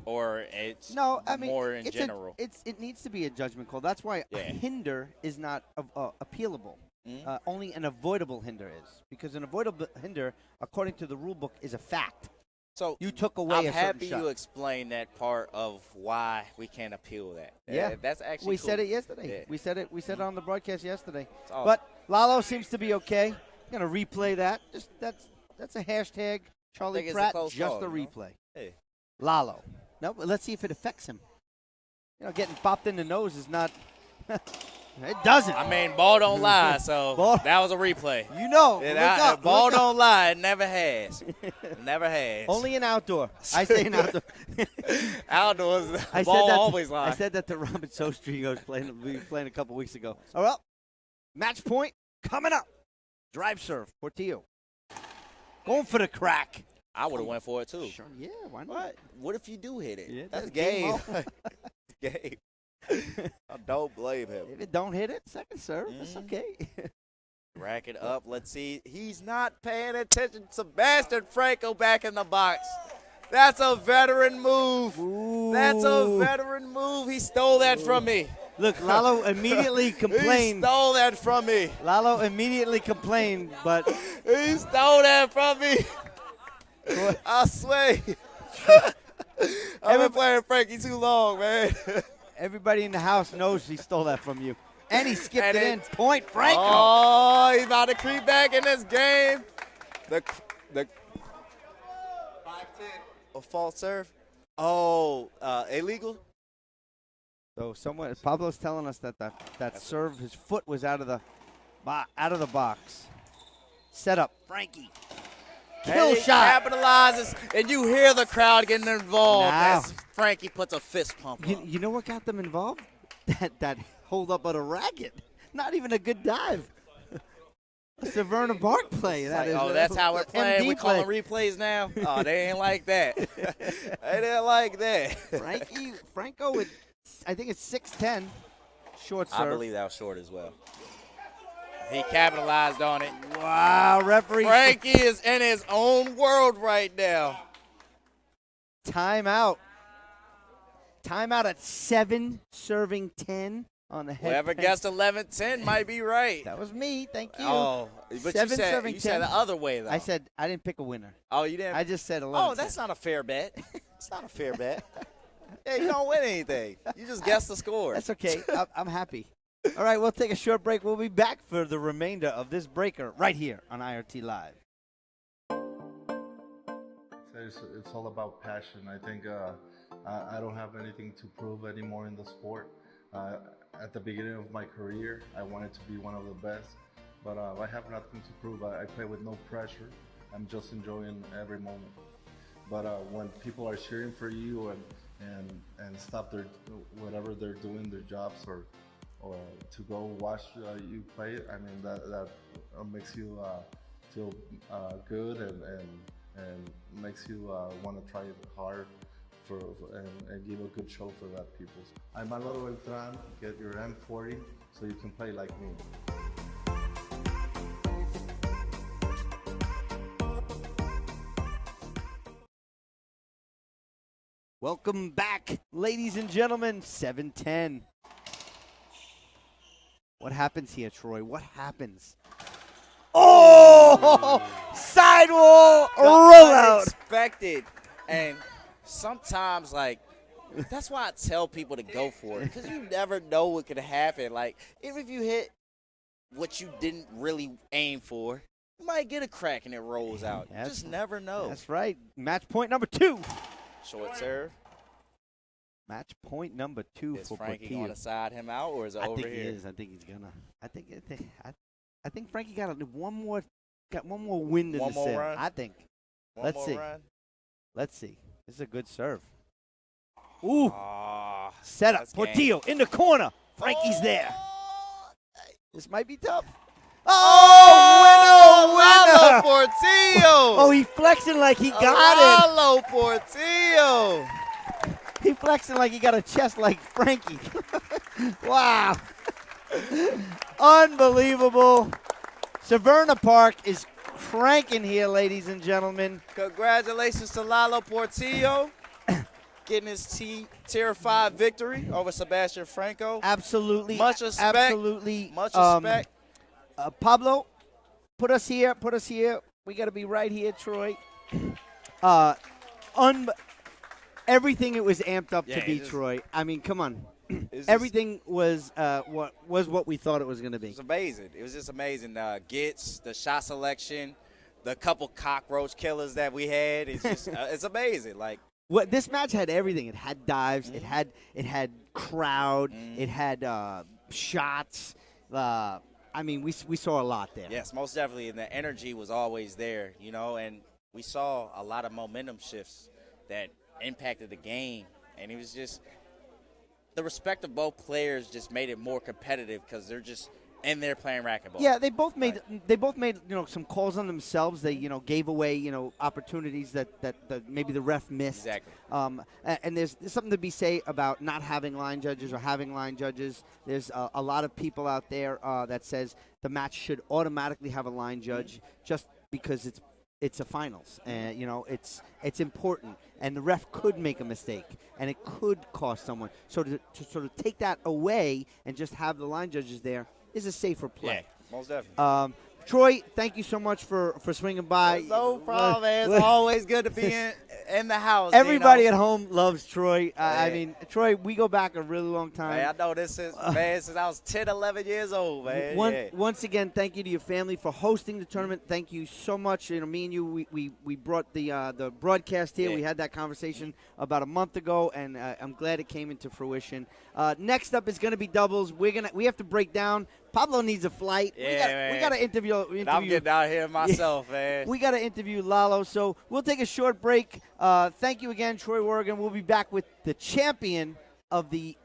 Or it's No, I mean more in it's general? it needs to be a judgment call. That's why a Yeah. hinder is not appealable. Mhm. Only an avoidable hinder is, because an avoidable hinder, according to the rule book, is a fact. So You took away I'm a certain happy shot. you explained that part of why we can't appeal that. Yeah. That's actually We cool. said it yesterday. Yeah. We said it on the broadcast yesterday. It's awesome. But Lalo seems to be okay. Gonna replay that. Just that's a hashtag Charlie think it's a Pratt. close Just call, a you know? replay. Hey. Lalo. No, but let's see if it affects him. Getting popped in the nose is not. It doesn't. I mean, ball don't lie, so Ball- that was a replay. You know. And Look up, ball look up. don't lie. It never has. Never has. Only an outdoor. I say an outdoor. Outdoors, I ball said that. always lies. I said that to Robin Sostry. We were playing a couple weeks ago. Oh well. Match point coming up. Drive serve. Portillo. Going for the crack. I would have went for it too. Sure, yeah, why not? What? What if you do hit it? Yeah, that's that's game game. Game. I don't blame him. If it don't hit it, second serve. It's Mhm. okay. Rack it up. Let's see. He's not paying attention. Sebastian Franco back in the box. That's a veteran move. That's a Ooh. veteran move. He stole that from me. Look, Lalo immediately He complained. stole that from me. Lalo immediately complained, but He stole that from me. I swear. I've been playing Frankie too long, man. everybody in the house knows he stole that from you. And he skipped And it in. it- Point Franco. Oh, he's about to creep back in this game. The 5-10. a false serve. Oh, illegal. So Pablo's telling us that that serve, his foot was out of the box. Set up, Frankie. Kill And he shot. capitalizes, and you hear the crowd getting involved Now. as Frankie puts a fist pump up. You know what got them involved? That hold up on a racket. Not even a good dive. A Severna Park play. It's That like, is. oh, that's how we're playing. MD We calling play. replays now. Oh, they ain't like that. They didn't like that. Franco with, I think it's 6'10", short serve. I believe that was short as well. He capitalized on it. Wow, referee. Frankie is in his own world right now. Timeout. Timeout at 7, serving 10 on the head. Whoever guessed 11-10 might be right. That was me. Thank you. Oh, but 7 you serving said 10. the other way, though. I said I didn't pick a winner. Oh, you didn't? I just said 11. Oh, that's not a fair bet. It's not a fair bet. Yeah, you don't win anything. You just guess the score. That's okay. I'm happy. All right, we'll take a short break. We'll be back for the remainder of this breaker right here on IRT Live. It's all about passion. I think I don't have anything to prove anymore in the sport. At the beginning of my career, I wanted to be one of the best, but I have nothing to prove. I play with no pressure. I'm just enjoying every moment. But when people are cheering for you and stop their whatever they're doing, their jobs, or to go watch you play, I mean that makes you feel good and makes you want to try it hard and give a good show for that people. I'm Alvaro Beltran. Get your M40 so you can play like me. Welcome back, ladies and gentlemen. 7-10. What happens here, Troy? What happens? Oh! Sidewall rollout. Unexpected. And sometimes, like, that's why I tell people to go for it, because you never know what could happen. Like, even if you hit what you didn't really aim for, you might get a crack and it rolls out. You just never know. That's right. Match point number 2. Short serve. Match point number 2 Is for Frankie Portillo. going to side him out, or is it over I think here? he is. I think he's gonna. I think Frankie got one more wind in One the more sail. run? I think. One Let's more see. run? Let's see. This is a good serve. Ooh. Ah, Set up. that's game. Portillo in the corner. Frankie's there. This might be tough. Oh, winner! Portillo! Oh, he flexing like he got it. Lalo Portillo! He flexing like he got a chest like Frankie. Wow. Unbelievable. Severna Park is cranking here, ladies and gentlemen. Congratulations to Lalo Portillo getting his Tier 5 victory over Sebastian Franco. Absolutely. Much respect. Absolutely. Much respect. Pablo, put us here. Put us here. We got to be right here, Troy. Everything it was amped up to be, Troy. I mean, come on. Everything was what we thought it was going to be. It was amazing. It was just amazing. Gets, the shot selection, the couple cockroach killers that we had. It's just it's amazing. Like, what this match had everything. It had dives. It had crowd. It had shots. I mean, we saw a lot there. yes, most definitely. And the energy was always there, you know, and we saw a lot of momentum shifts that impacted the game. And it was just the respect of both players just made it more competitive because they're just in there playing racquetball. Yeah, they both made some calls on themselves. They gave away opportunities that maybe the ref missed. Exactly. And there's something to be said about not having line judges or having line judges. There's a lot of people out there that says the match should automatically have a line judge just because it's a finals, and it's important, and the ref could make a mistake, and it could cost someone. So to sort of take that away and just have the line judges there is a safer play. Yeah, most definitely. Troy, thank you so much for swinging by. No problem, man. It's always good to be in the house. Everybody Dino. at home loves Troy. I mean, Troy, we go back a really long time. Man, I know this is, man, since I was 10, 11 years old, man. Once again, thank you to your family for hosting the tournament. Thank you so much. Me and you, we brought the broadcast here. Yeah. We had that conversation about a month ago, and I'm glad it came into fruition. Next up is going to be doubles. We have to break down. Pablo needs a flight. Yeah, we got to interview. I'm getting out here myself, man. We got to interview Lalo, so we'll take a short break. Thank you again, Troy Worrigan. We'll be back with the champion of the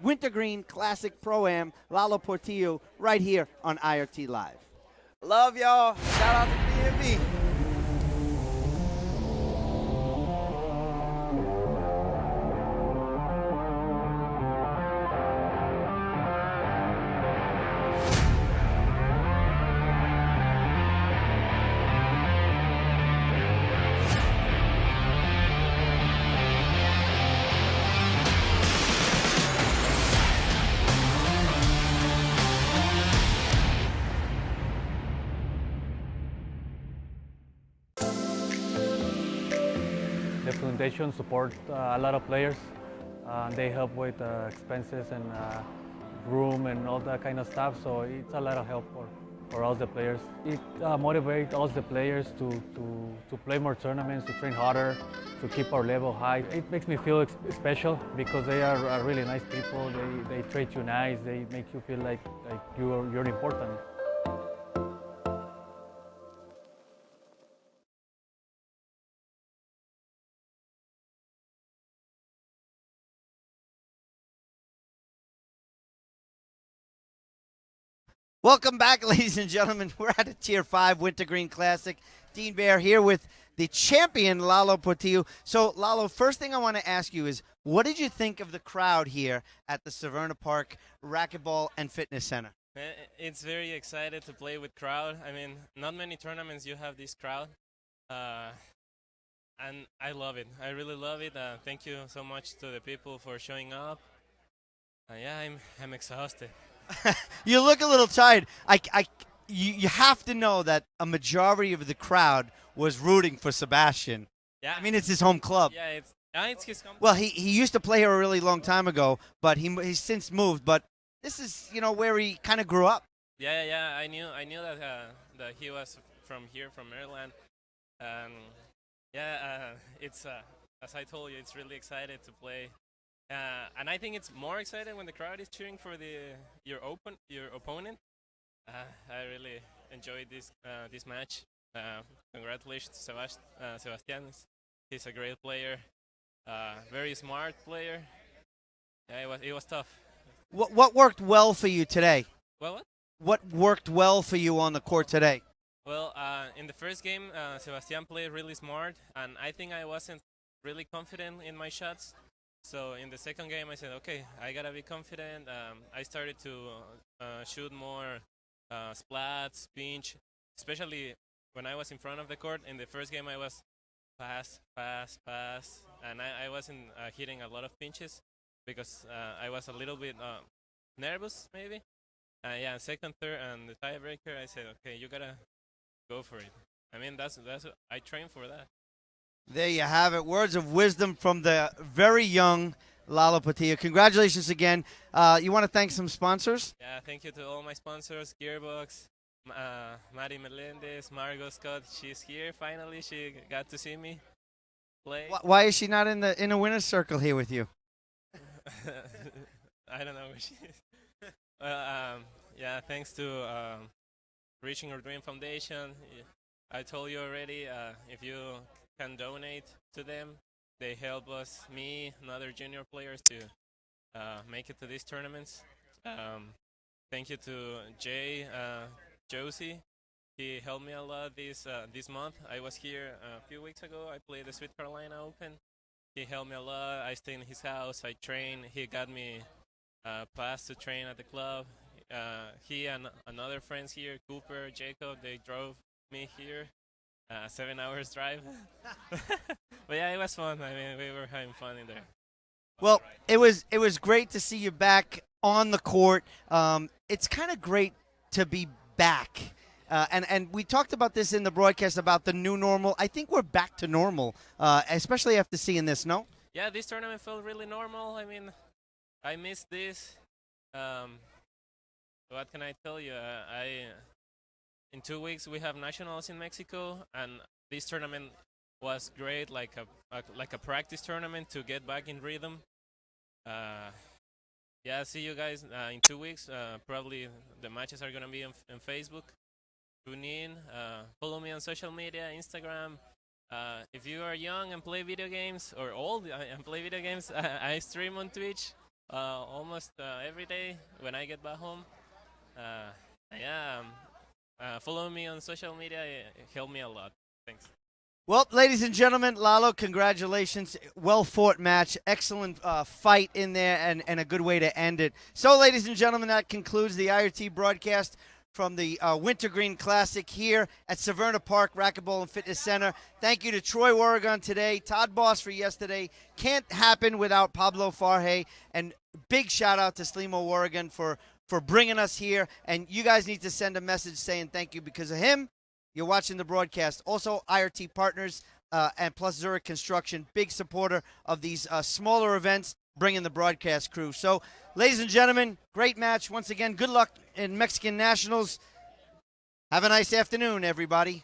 Wintergreen Classic Pro Am, Lalo Portillo, right here on IRT Live. Love y'all. Shout out to DMV. foundation support a lot of players. They help with expenses and room and all that kind of stuff. So it's a lot of help for us, the players. It motivates us, the players, to play more tournaments, to train harder, to keep our level high. It makes me feel special because they are really nice people. They treat you nice. They make you feel like you're important. Welcome back, ladies and gentlemen. We're at a Tier 5 Wintergreen Classic. Dean Bear here with the champion, Lalo Portillo. So, Lalo, first thing I want to ask you is, what did you think of the crowd here at the Severna Park Racquetball and Fitness Center? It's very excited to play with crowd. I mean, not many tournaments you have this crowd. And I love it. I really love it. Thank you so much to the people for showing up. Yeah, I'm exhausted. You look a little tired. You have to know that a majority of the crowd was rooting for Sebastian. Yeah. I mean, it's his home club. Yeah, it's his company. Well, he used to play here a really long time ago, but he's since moved. But this is, where he kind of grew up. Yeah. I knew that he was from here, from Maryland. It's as I told you, it's really excited to play. And I think it's more exciting when the crowd is cheering for your opponent. I really enjoyed this match. Congratulations to Sebastian. He's a great player, very smart player. Yeah, it was tough. What worked well for you today? What? What worked well for you on the court today? Well, in the first game, Sebastian played really smart, and I think I wasn't really confident in my shots. So in the second game, I said, okay, I gotta be confident. I started to shoot more splats, pinch, especially when I was in front of the court. In the first game, I was pass, and I wasn't hitting a lot of pinches because I was a little bit nervous, maybe. Second, third, and the tiebreaker, I said, okay, you gotta go for it. I mean, that's I trained for that. There you have it. Words of wisdom from the very young Lalo Portillo. Congratulations again. You want to thank some sponsors? Yeah, thank you to all my sponsors, Gearbox, Mari Melendez, Margot Scott. She's here finally. She got to see me play. Why is she not in the winner's circle here with you? I don't know where she is. Thanks to Reaching Our Dream Foundation. I told you already, if you can donate to them, they help us, me and other junior players, to make it to these tournaments. Thank you to Josie. He helped me a lot this month. I was here a few weeks ago. I played the Sweet Carolina Open. He helped me a lot. I stayed in his house. I trained. He got me pass to train at the club. He and another friends here, Cooper, Jacob, they drove me here. 7 hours drive. But yeah, it was fun. I mean, we were having fun in there. Well, it was great to see you back on the court. It's kind of great to be back. And we talked about this in the broadcast about the new normal. I think we're back to normal, especially after seeing this, no? Yeah, this tournament felt really normal. I mean, I missed this. What can I tell you? In 2 weeks we have nationals in Mexico, and this tournament was great, like a practice tournament to get back in rhythm. See you guys in 2 weeks. Probably the matches are gonna be on Facebook. Tune in. Follow me on social media, Instagram. If you are young and play video games, or old and play video games, I stream on Twitch almost every day when I get back home. Follow me on social media. It helped me a lot. Thanks. Well, ladies and gentlemen, Lalo, congratulations. Well-fought match. Excellent fight in there and a good way to end it. So, ladies and gentlemen, that concludes the IRT broadcast from the Wintergreen Classic here at Severna Park Racquetball and Fitness Center. Thank you to Troy Warrigon today, Todd Boss for yesterday. Can't happen without Pablo Farhe. And big shout-out to Slimo Warrigon for bringing us here. And you guys need to send a message saying thank you because of him. You're watching the broadcast. Also, IRT partners, and plus Zurich Construction, big supporter of these smaller events, bringing the broadcast crew. So, ladies and gentlemen, great match once again. Good luck in Mexican Nationals. Have a nice afternoon, everybody.